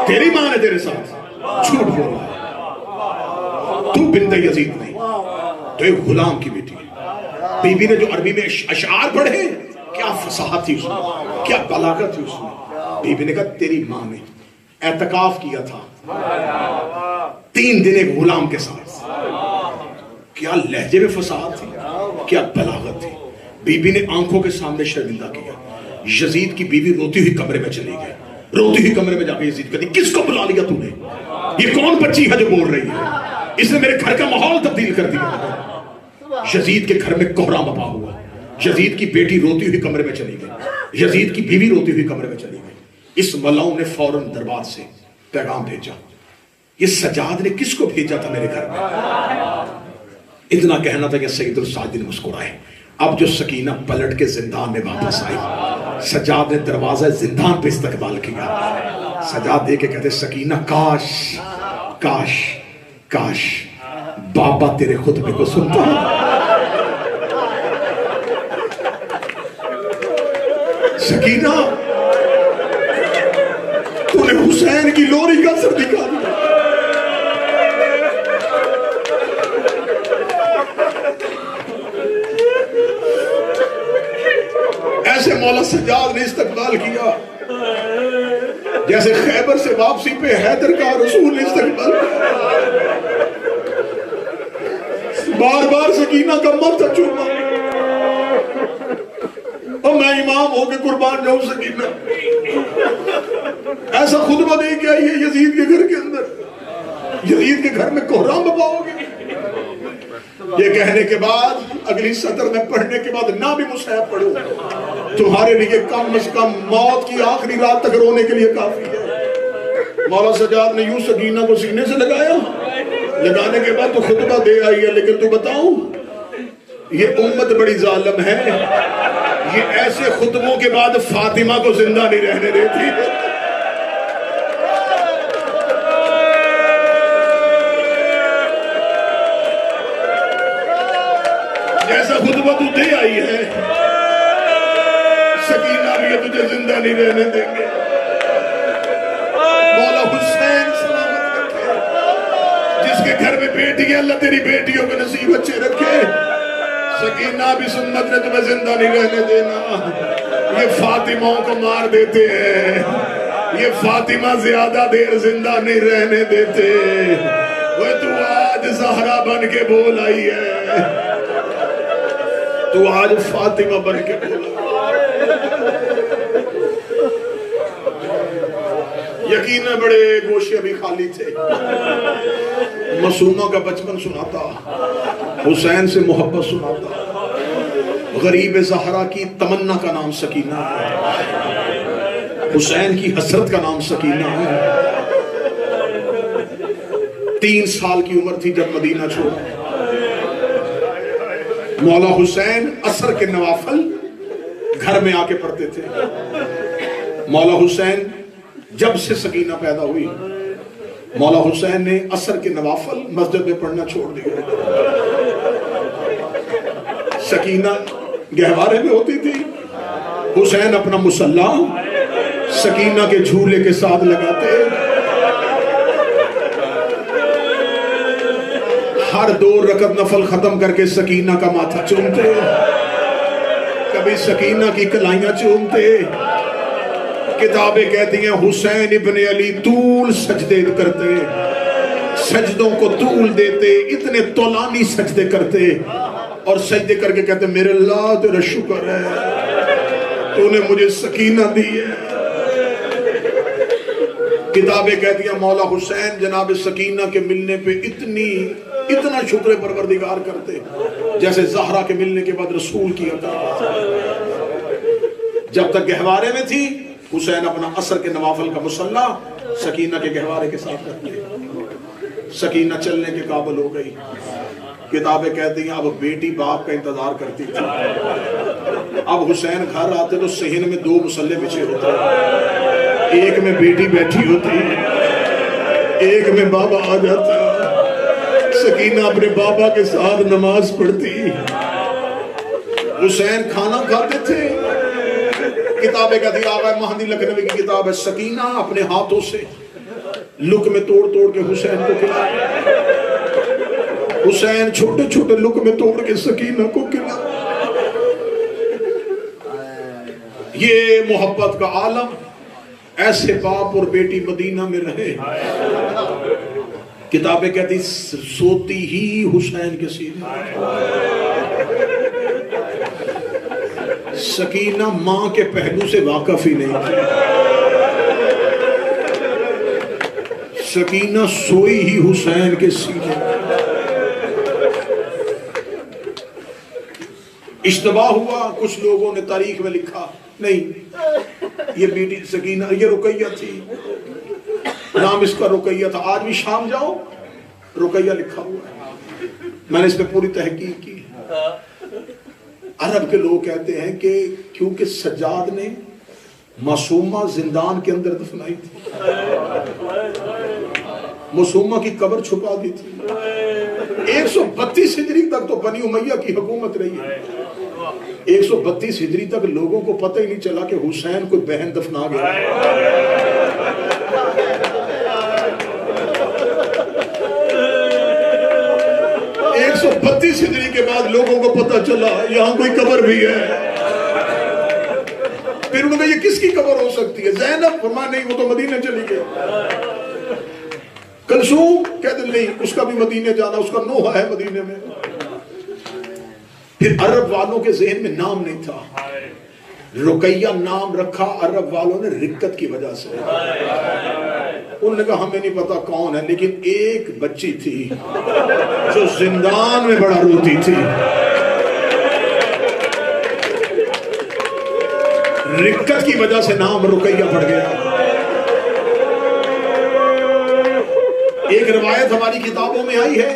تیری ماں نے تیرے ساتھ جھوٹ بولا ہے, تو بنت یزید نہیں, تو ایک غلام کی بیٹی ہے. بی بی نے جو عربی میں اشعار پڑھے, کیا فصاحت تھی اس میں, کیا بلاغت تھی اس میں. بی بی نے کہا تیری ماں نے اعتکاف کیا تھا 3 دن ایک غلام کے ساتھ. کیا لہجے میں فصاحت تھی, کیا بلاغت تھی. بی بی نے آنکھوں کے سامنے شرمندہ کیا. یزید کی بیوی روتی ہوئی کمرے میں چلی گئی. روتی ہوئی کمرے میں جا کے یزید کہتی کس کو بلا لیا تو نے, یہ کون بچی ہے جو بول رہی ہے, اس نے میرے گھر کا ماحول تبدیل کر دیا. یزید کے گھر میں کوہرام بپا ہوا. یزید کی بیٹی روتی ہوئی کمرے میں چلی گئی, یزید کی بیوی روتی ہوئی کمرے میں چلی گئی. اس ملاؤں نے فوراً دربار سے پیغام بھیجا, یہ سجاد نے کس کو بھیجا تھا میرے گھر میں. اتنا کہنا تھا کہ سید الساجدین مسکرائے. اب جو سکینہ پلٹ کے زندان میں واپس آئی, سجاد نے دروازہ زندان پہ استقبال کیا. سجاد دے کے کہتے سکینہ کاش کاش کاش بابا تیرے خطبے کو سنتا. سکینہ تو نے حسین کی لوری کا سر دکھا دیا. جیسے مولا سجاد نے استقبال کیا، جیسے خیبر سے واپسی پہ حیدر کا رسول نے استقبال کیا، بار بار سکینہ کا ماتھا چوما، اور میں امام ہو کے قربان جاؤں سکینہ، ایسا خطبہ دے کے آئی ہے یزید کے گھر کے اندر، یزید کے گھر میں کوہرام بپاؤ گے۔ یہ کہنے کے بعد اگلی سطر میں پڑھنے کے بعد نہ بھی مصحف پڑھو، تمہارے لیے کم از کم موت کی آخری رات تک رونے کے لیے کافی ہے۔ مولا سجاد نے یوں سکینہ کو سینے سے لگایا، لگانے کے بعد تو خطبہ دے آئی ہے، لیکن تو بتاؤں یہ امت بڑی ظالم ہے، یہ ایسے خطبوں کے بعد فاطمہ کو زندہ نہیں رہنے دیتی۔ جیسا خطبہ تو دے آئی ہے، سکینہ بھی تجھے زندہ نہیں رہنے دیں گے۔ مولا حسین سلامت رکھے، جس کے گھر میں بیٹی ہے اللہ تیری بیٹیوں کے نصیب اچھے رکھے۔ سکینہ بھی سنت نے تمہیں زندہ نہیں رہنے دینا، یہ فاطمہ کو مار دیتے ہیں، یہ فاطمہ زیادہ دیر زندہ نہیں رہنے دیتے۔ وہ تو آج زہرا بن کے بول آئی ہے، تو آج فاطمہ بن کے بولا۔ یقیناً بڑے گوشے بھی خالی تھے۔ معصومہ کا بچپن سناتا، حسین سے محبت سناتا، غریب زہرا کی تمنا کا نام سکینہ ہے، حسین کی حسرت کا نام سکینہ ہے۔ 3 سال کی عمر تھی جب مدینہ چھوڑا۔ مولا حسین عصر کے نوافل گھر میں آ کے پڑھتے تھے۔ مولا حسین جب سے سکینہ پیدا ہوئی، مولا حسین نے عصر کے نوافل مسجد میں پڑھنا چھوڑ دیا۔ سکینہ گہوارے میں ہوتی تھی، حسین اپنا مصلی سکینہ کے جھولے کے ساتھ لگاتے، ہر 2 رکعت نفل ختم کر کے سکینہ کا ماتھا چومتے، کبھی سکینہ کی کلائیاں چومتے۔ کتابیں کہتی ہیں حسین ابن علی طول سجدے کرتے، سجدوں کو طول دیتے، اتنے طولانی سجدے کرتے، اور سجدے کر کے کہتے میرے اللہ تیرا شکر ہے تو نے مجھے سکینہ دی ہے۔ کتابیں کہتی ہیں مولا حسین جناب سکینہ کے ملنے پہ اتنا شکر پروردگار کرتے جیسے زہرا کے ملنے کے بعد رسول کی عطا۔ جب تک گہوارے میں تھی حسین اپنا عصر کے نوافل کا مصلی سکینہ کے گہوارے کے ساتھ کرتے۔ سکینہ چلنے کے قابل ہو گئی۔ کتابیں کہتی ہیں اب بیٹی باپ کا انتظار کرتی تھی۔ اب حسین گھر آتے تو صحن میں 2 مصلے بچھے ہوتے، ایک میں بیٹی بیٹھی ہوتی، ایک میں بابا آ جاتا۔ سکینہ اپنے بابا کے ساتھ نماز پڑھتی، حسین کھانا کھاتے تھے۔ کتابیں کہتی آغا مہدی لکھنوی کی کتاب ہے، سکینہ اپنے ہاتھوں سے لقمے توڑ توڑ کے حسین کو کھلایا، حسین چھوٹے چھوٹے لقمے توڑ کے سکینہ کو کھلایا۔ یہ محبت کا عالم، ایسے باپ اور بیٹی مدینہ میں رہے۔ کتابیں کہتی سوتی ہی حسین کے سینے، سکینہ ماں کے پہلو سے واقف ہی نہیں تھی، سکینہ سوئی ہی حسین کے سینے۔ اشتباہ ہوا، کچھ لوگوں نے تاریخ میں لکھا نہیں یہ بیٹی سکینہ، یہ رقیہ تھی، نام اس کا رقیہ تھا۔ آج بھی شام جاؤ رقیہ لکھا ہوا ہے، میں نے اس پہ پوری تحقیق کی۔ عرب کے لوگ کہتے ہیں کہ کیونکہ سجاد نے معصومہ زندان کے اندر دفنائی تھی، معصومہ کی قبر چھپا دی تھی۔ 132 ہجری تک تو بنی امیہ کی حکومت رہی ہے، 132 ہجری تک لوگوں کو پتہ ہی نہیں چلا کہ حسین کوئی بہن دفنا گیا۔ 132 ہجری کے بعد لوگوں کو پتہ چلا یہاں کوئی قبر بھی ہے۔ میں یہ کس کی قبر ہو سکتی ہے؟ زینب فرمایا نہیں وہ تو مدینے چلی گئی. کلثوم کہتے نہیں اس کا بھی مدینے جانا، اس کا نوحہ ہے مدینے میں. پھر عرب والوں کے ذہن میں نام نہیں تھا. رقیہ نام رکھا عرب والوں نے رقت کی وجہ سے. انہوں نے کہا ہمیں نہیں پتا کون ہے، لیکن ایک بچی تھی جو زندان میں بڑا روتی تھی. رقت کی وجہ سے نام رقیہ پڑ گیا. ایک روایت ہماری کتابوں میں آئی ہے،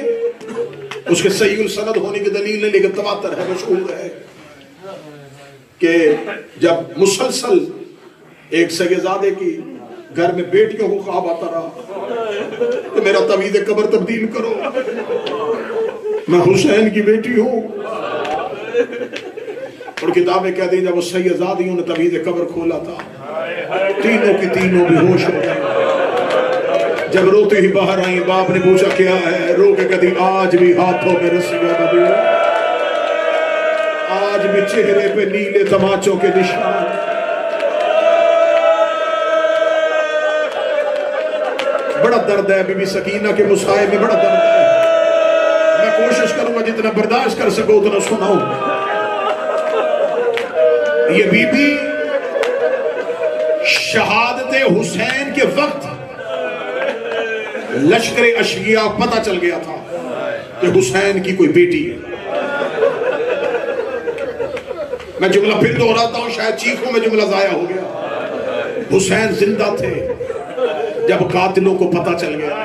اس کے صحیح السند ہونے کی دلیل نہیں لیکن تواتر ہے، مشہور ہے کہ جب مسلسل ایک سگزادے کی گھر میں بیٹیوں کو خواب آتا رہا کہ میرا تعویذ قبر تبدیل کرو، میں حسین کی بیٹی ہوں. اور کتابیں کہتے ہیں جب وہ سیدزادیوں نے تعویذ قبر کھولا تھا تینوں کی تینوں بے ہوش ہو گئے. جب روتے ہی باہر آئیں باپ نے پوچھا کیا ہے؟ رو کے کہتی آج بھی ہاتھوں میں رسیاں بندھی، آج بھی چہرے پہ نیلے تماچوں کے نشان. بڑا درد ہے بی بی سکینہ کے مصائب میں، بڑا درد ہے. میں کوشش کروں گا جتنا برداشت کر سکوں اتنا سناؤں. یہ بی بی شہادت حسین کے وقت لشکر اشقیاء پتہ چل گیا تھا کہ حسین کی کوئی بیٹی ہے. میں جملہ پھر دہراتا ہوں، شاید چیخوں میں جملہ ضائع ہو گیا. حسین زندہ تھے جب قاتلوں کو پتہ چل گیا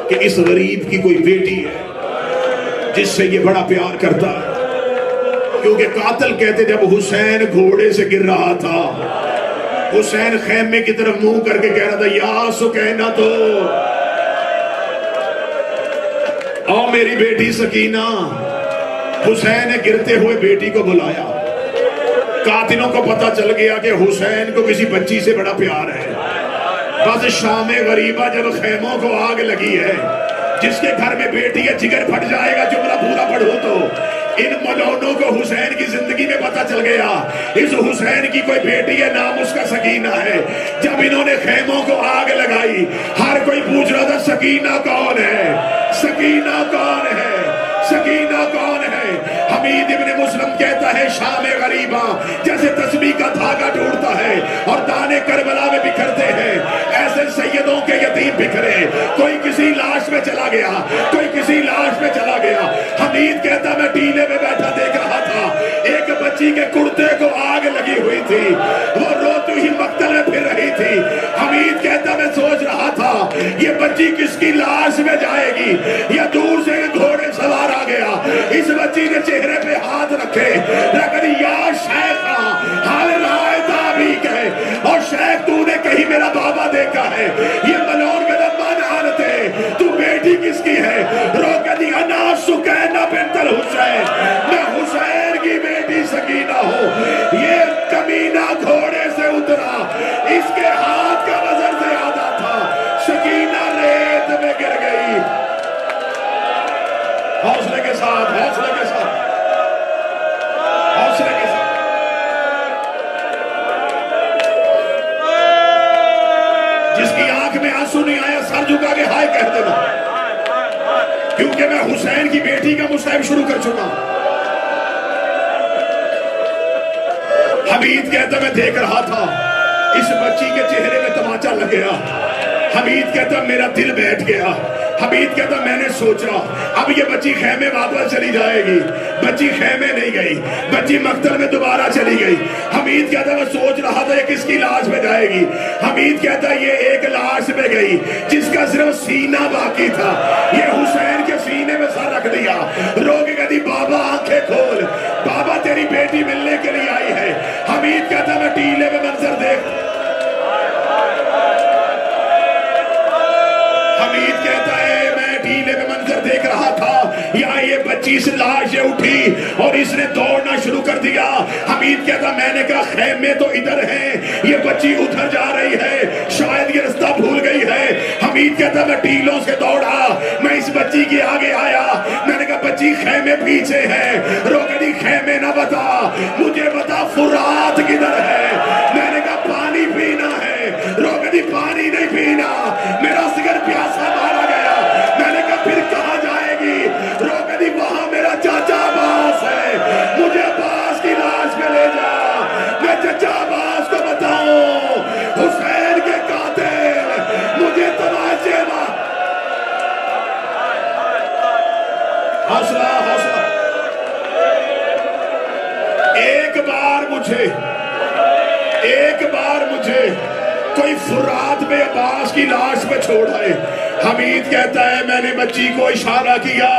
کہ اس غریب کی کوئی بیٹی ہے جس سے یہ بڑا پیار کرتا ہے. کیونکہ قاتل کہتے جب حسین گھوڑے سے گر رہا تھا، حسین خیمے کی طرف منہ کر کے کہہ رہا تھا یا سکینہ تو او میری بیٹی سکینہ. حسین نے گرتے ہوئے بیٹی کو بلایا. قاتلوں کو پتہ چل گیا کہ حسین کو کسی بچی سے بڑا پیار ہے. بس شام غریبہ جب خیموں کو آگ لگی ہے، جس کے گھر میں بیٹی ہے جگر پھٹ جائے گا. جملہ پورا پڑھو تو ان ملونوں کو حسین کی زندگی میں پتہ چل گیا اس حسین کی کوئی بیٹی ہے، نام اس کا سکینہ ہے. جب انہوں نے خیموں کو آگ لگائی ہر کوئی پوچھ رہا تھا سکینہ کون ہے، سکینہ کون ہے، سکینہ کون ہے. حمید ابن مسلم کہتا ہے شام غریبہ جیسے تسبیح کا دھاگا ٹوٹتا ہے اور دانے کربلا میں بکھرتے ہیں، ایسے سیدوں کے یتیم بکھرے. کوئی کسی لاش میں چلا گیا، کوئی کسی لاش میں چلا گیا. حمید کہتا میں ٹیلے میں بیٹھا دیکھ رہا تھا، ایک بچی کے کرتے کو آگ لگی ہوئی تھی، وہ روتی ہی مقتل میں پھر رہی تھی. حمید کہتا میں سوچ رہا تھا یہ بچی کس کی لاش میں جائے گی، یا دور سے گھوڑے سوار آ گیا. اس بچی نے چہرے پہ ہاتھ رکھے، لیکن یا شیخہ حال رائے تابیک ہے، اور شیخ تو نے کہیں میرا بابا دیکھا ہے. یہ ملون کا من آنتے تو بیٹی کس کی ہے؟ رو کہ دی انا سکینہ بنت الحسین، میں حسین کی بیٹی سکینہ ہوں. یہ کمینہ گھوڑے سے اترا، اس کے ہاتھ کا وزن زیادہ تھا، سکینہ ریت میں گر گئی. حوصلے کے ساتھ، حوصلے کے ساتھ، حوصلے کے ساتھ. جس کی آنکھ میں آنسو نہیں آیا سر جھکا کے ہائے کہہ دینا، کیونکہ میں حسین کی بیٹی کا مصائب شروع کر چکا. حمید کہتا میں دیکھ رہا تھا اس بچی کے چہرے میں تماچا لگ گیا. حمید کہتا میرا دل بیٹھ گیا. حمید کہتا میں نے سوچا اب یہ بچی خیمے واپس چلی جائے گی. بچی خیمے نہیں گئی، بچی مقتل میں دوبارہ چلی گئی. حمید کہتا میں سوچ رہا تھا یہ کس کی لاش میں جائے گی. حمید کہتا یہ ایک لاش میں گئی جس کا صرف سینہ باقی تھا. یہ حسین کے سینے میں سر رکھ دیا. رو کے کہتی بابا آنکھیں کھول، بابا تیری بیٹی ملنے کے لیے آئی ہے. حمید کہتا میں ٹیلے میں منظر دیکھ. حمید کہتا ہے میں ٹیلے میں منظر دیکھ رہا تھا، یہاں یہ 25 لاشیں اٹھی اور اس نے دوڑنا شروع کر دیا. حمید کہتا میں نے کہا خیمے تو ادھر ہیں، یہ بچی ادھر جا رہی ہے، شاید یہ رستہ بھول گئی ہے. حمید کہتا میں ٹیلوں سے دوڑا، میں اس بچی کے آگے آیا، میں نے کہا بچی خیمے پیچھے ہے. روکدی خیمے نہ بتا، مجھے بتا فرات کدھر ہے. پانی نہیں پینا، میرا جگر پیاسا مارا گیا۔ میں نے کہا پھر کہاں جائے گی؟ رو کے دی وہاں میرا چاچا عباس ہے، مجھے عباس کی لاش پہ لے جا، میں چچا عباس کو بتاؤں حسین کے قاتل مجھے تماچے مار۔ حوصلہ حوصلہ۔ ایک بار مجھے کوئی فرات میں عباس کی لاش پہ چھوڑ آئے۔ حمید کہتا ہے میں نے بچی کو اشارہ کیا،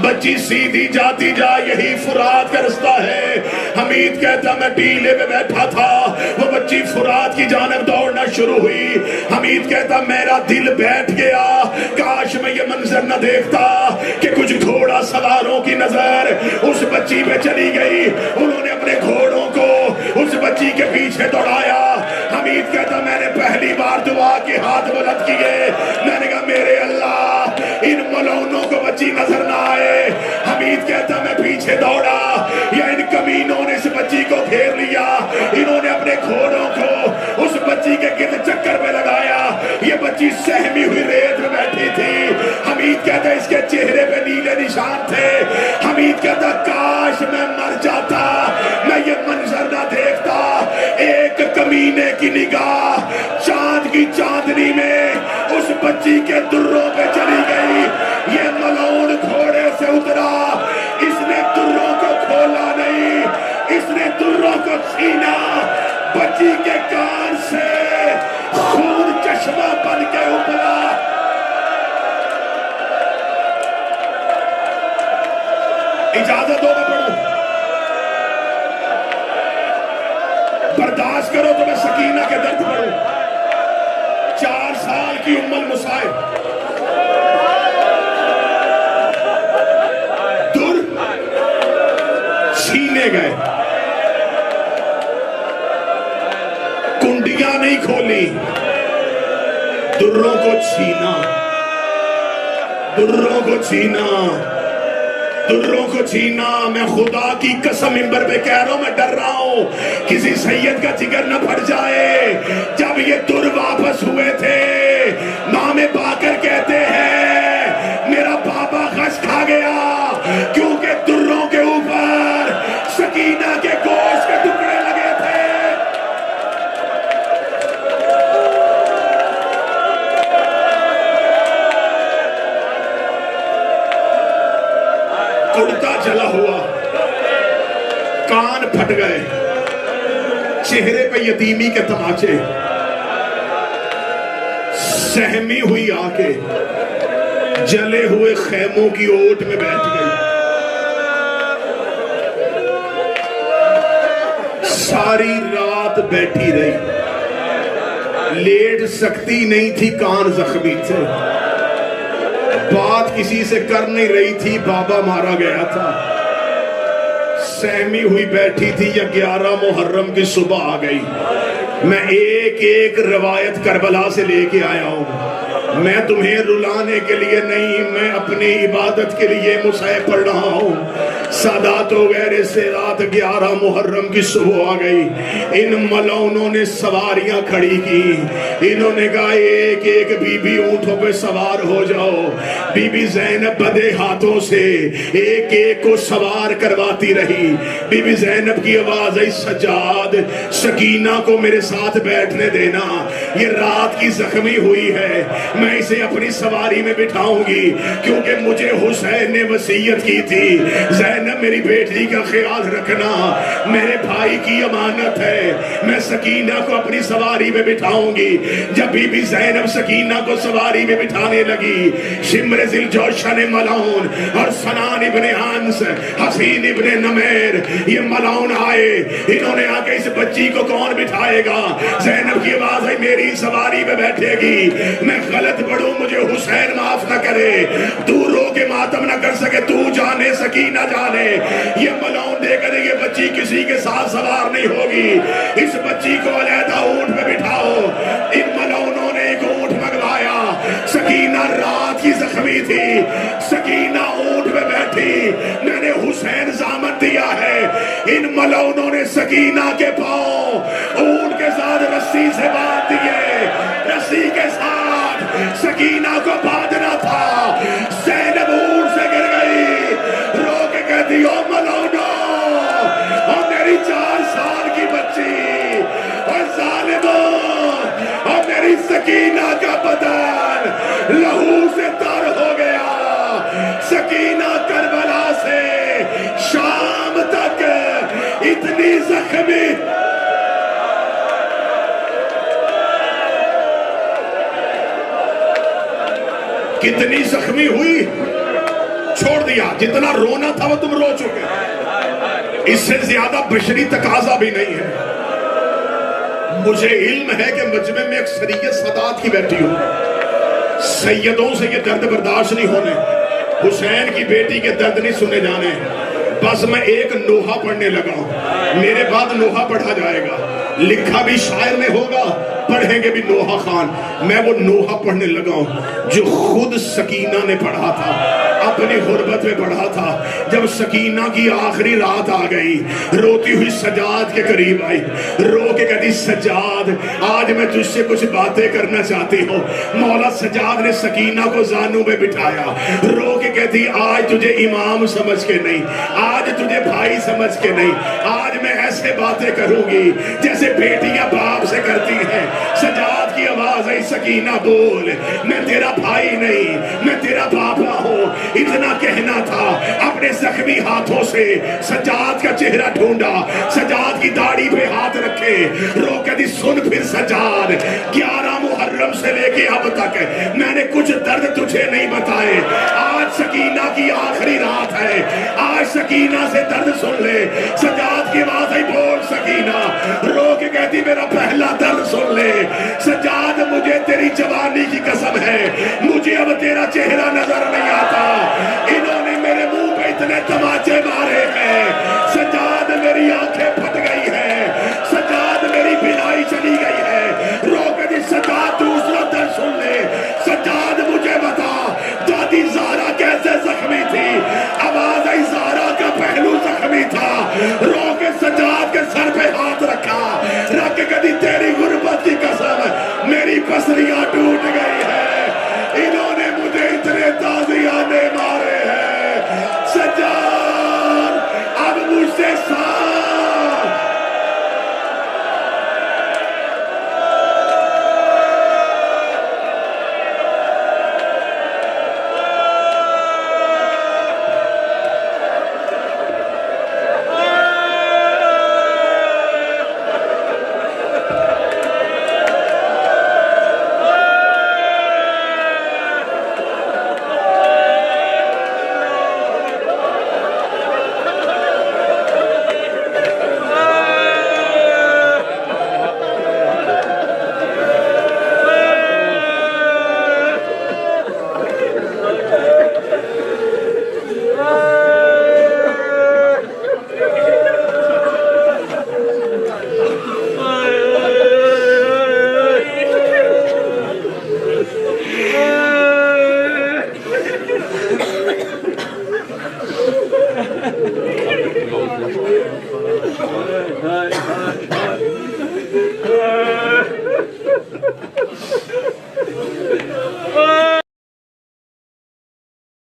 بچی سیدھی جاتی جا، یہی فرات کا رستہ ہے۔ حمید کہتا میں ٹیلے پہ بیٹھا تھا، وہ بچی فرات کی جانب دوڑنا شروع ہوئی۔ حمید کہتا میرا دل بیٹھ گیا، کاش میں یہ منظر نہ دیکھتا کہ کچھ گھوڑا سواروں کی نظر اس بچی پہ چلی گئی، انہوں نے اپنے گھوڑوں کو اس بچی کے پیچھے دوڑایا۔ حمید کہتا میں نے پہلی بار دعا کے ہاتھ بلند کیے، میں نے کہا میرے اللہ ان ملعونوں کو بچی نظر نہ آئے۔ حمید کہتا میں پیچھے دوڑا، یا ان کمینوں نے اس بچی کو گھیر لیا، انہوں نے اپنے گھوڑوں کو اس بچی کے گرد چکر پہ لگایا۔ یہ بچی سہمی ہوئی ریت میں بیٹھی تھی۔ حمید کہتا اس کے چہرے پہ نیلے نشان تھے۔ حمید کہتا کاش میں مر جاتا، میں یہ منظر نہ دیکھتا۔ ایک کمینے کی نگاہ چاند کی چاندنی میں اس بچی کے دروں پہ چلی گئی۔ یہ ملعون گھوڑے سے اترا، اس نے دروں کو کھولا نہیں، اس نے دروں کو چھینا، بچی کے کان سے خون چشمہ بن کے ابلا۔ اجازت ہو میں پڑھوں؟ برداشت کرو تو میں سکینہ کے درد پڑھوں۔ 4 سال کی ام المصائب در چھینے گئے، کنڈیاں نہیں کھولی، دروں کو چھینا، دروں کو چھینا، دروں کو چھینا۔ میں خدا کی قسم منبر پہ کہہ رہا ہوں، میں ڈر رہا ہوں کسی سید کا جگر نہ پھٹ جائے۔ جب یہ در واپس ہوئے تھے، امام باقر کہتے ہیں میرا بابا غش کھا گیا، کیونکہ دروں کے اوپر سکینہ کے گوشت کے ٹکڑے لگے تھے۔ کڑتا جلا ہوا، کان پھٹ گئے، چہرے پہ یتیمی کے تماچے، سہمی ہوئی آ کے جلے ہوئے خیموں کی اوٹ میں بیٹھ گئی۔ ساری رات بیٹھی رہی، لیٹ سکتی نہیں تھی، کان زخمی تھے، بات کسی سے کر نہیں رہی تھی، بابا مارا گیا تھا، سہمی ہوئی بیٹھی تھی۔ یا 11 محرم کی صبح آ گئی۔ میں ایک ایک روایت کربلا سے لے کے آیا ہوں، میں تمہیں رلانے کے لیے نہیں، میں اپنی عبادت کے لیے مصحف پڑھ رہا ہوں۔ سادات وغیرہ سے رات 11 محرم کی صبح آ گئی۔ ان ملعونوں نے سواریاں کھڑی کی، انہوں نے کہا ایک ایک بی بی اونٹوں پہ سوار ہو جاؤ۔ بی بی زینب بدے ہاتھوں سے ایک ایک کو سوار کرواتی رہی۔ بی بی زینب کی آواز آئی سجاد سکینہ کو میرے ساتھ بیٹھنے دینا، یہ رات کی زخمی ہوئی ہے، میں اسے اپنی سواری میں بٹھاؤں گی، کیونکہ مجھے حسین نے وصیت کی تھی زینب میری بیٹی کا خیال رکھنا، میرے بھائی کی امانت ہے، میں سکینہ کو اپنی سواری میں بٹھاؤں گی۔ جب بی بی زینب سکینہ کو سواری میں بٹھانے لگی، شمر ذی الجوشن ملعون اور سنان ابن انس، حسین ابن نمیر، یہ ملعون آئے، انہوں نے آ کے اس بچی کو کون بٹھائے گا؟ زینب کی آواز ہے میری سواری میں بیٹھے گی، میں غلط پڑھوں مجھے حسین معاف نہ کرے، تو رو کے ماتم نہ کر سکے، تو جانے سکینہ جانے۔ یہ ملعون دے کر یہ بچی کسی کے ساتھ سوار نہیں ہوگی، اس بچی کو علیحدہ اونٹ پہ بٹھاؤ۔ ان ملعونوں نے ایک اونٹ منگوایا، سکینہ رات کی زخمی تھی، سکینہ اونٹ پہ بیٹھی، میں نے حسین ضامن دیا ہے۔ ان ملعونوں نے سکینہ کے پاؤں اونٹ کے ساتھ رسی سے باندھ دیے، رسی سکینہ کو باندھنا تھا، زینب اونٹ سے گر گئی، رو کے کہتی او ملونو، اور میری 4 سال کی بچی، اور ظالموں، اور میری سکینہ کا بدن لہو سے تر ہو گیا۔ سکینہ کربلا سے شام تک اتنی زخمی، کتنی زخمی ہوئی، چھوڑ دیا، جتنا رونا تھا وہ تم رو چکے، اس سے زیادہ بشری تقاضا بھی نہیں ہے۔ مجھے علم ہے کہ مجمع میں اکثریت سادات کی بیٹھی ہو، سیدوں سے یہ درد برداشت نہیں ہونے، حسین کی بیٹی کے درد نہیں سنے جانے۔ بس میں ایک نوحہ پڑھنے لگا ہوں، میرے بعد نوحہ پڑھا جائے گا، لکھا بھی شاعر نے ہوگا، پڑھیں گے بھی نوحہ خان۔ میں وہ نوحہ پڑھنے لگا ہوں جو خود سکینہ نے پڑھا تھا، اپنی غربت میں پڑھا تھا۔ جب سکینہ کی آخری رات آ گئی، روتی ہوئی سجاد کے قریب آئی، رو کے کہتی سجاد آج میں تجھ سے کچھ باتیں کرنا چاہتی ہوں۔ مولا سجاد نے سکینہ کو زانوں میں بٹھایا، رو کے کہتی آج تجھے امام سمجھ کے نہیں، آج تجھے بھائی سمجھ کے نہیں، آج میں ایسے باتیں کروں گی جیسے بیٹیاں باپ سے کرتی ہیں۔ سجاد کی آواز آئی سکینہ بول، میں تیرا بھائی نہیں، میں تیرا باپا ہوں۔ اتنا کہنا تھا، اپنے زخمی ہاتھوں سے سجاد کا چہرہ ڈھونڈا، سجاد کی داڑھی پہ ہاتھ رکھے، رو کے دی سن پھر سجاد 11 محرم سے لے کے اب تک میں نے کچھ درد تجھے نہیں بتائے، آج سکینہ کی آخری رات ہے، آج سکینہ سے درد سن لے۔ سجاد کی آواز آئی بول سکینہ، رو کے کہتی میرا پہلا درد سن لے۔ سجاد مجھے تیری جوانی کی قسم ہے، مجھے اب تیرا چہرہ نظر نہیں آتا، انہوں نے میرے منہ پہ اتنے تماچے مارے ہیں، سجاد میری آنکھیں پھٹ گئی ہے، سجاد میری بینائی چلی گئی ہے۔ رو کے دی سجاد دوسرا درد سن لے۔ سجاد مجھے بتا دادی زہرا کیسے زخمی تھی؟ آواز آئی زہرا کا پہلو زخمی تھا۔ رو کے سجاد کے سر پہ ہاتھ رکھا، رکھ کے کہتی تیری غربت کی قسم میری پسلیاں ٹوٹ گئی ہے، انہوں نے مجھے اتنے تازیانے مارے ہیں، سجاد اب مجھ سے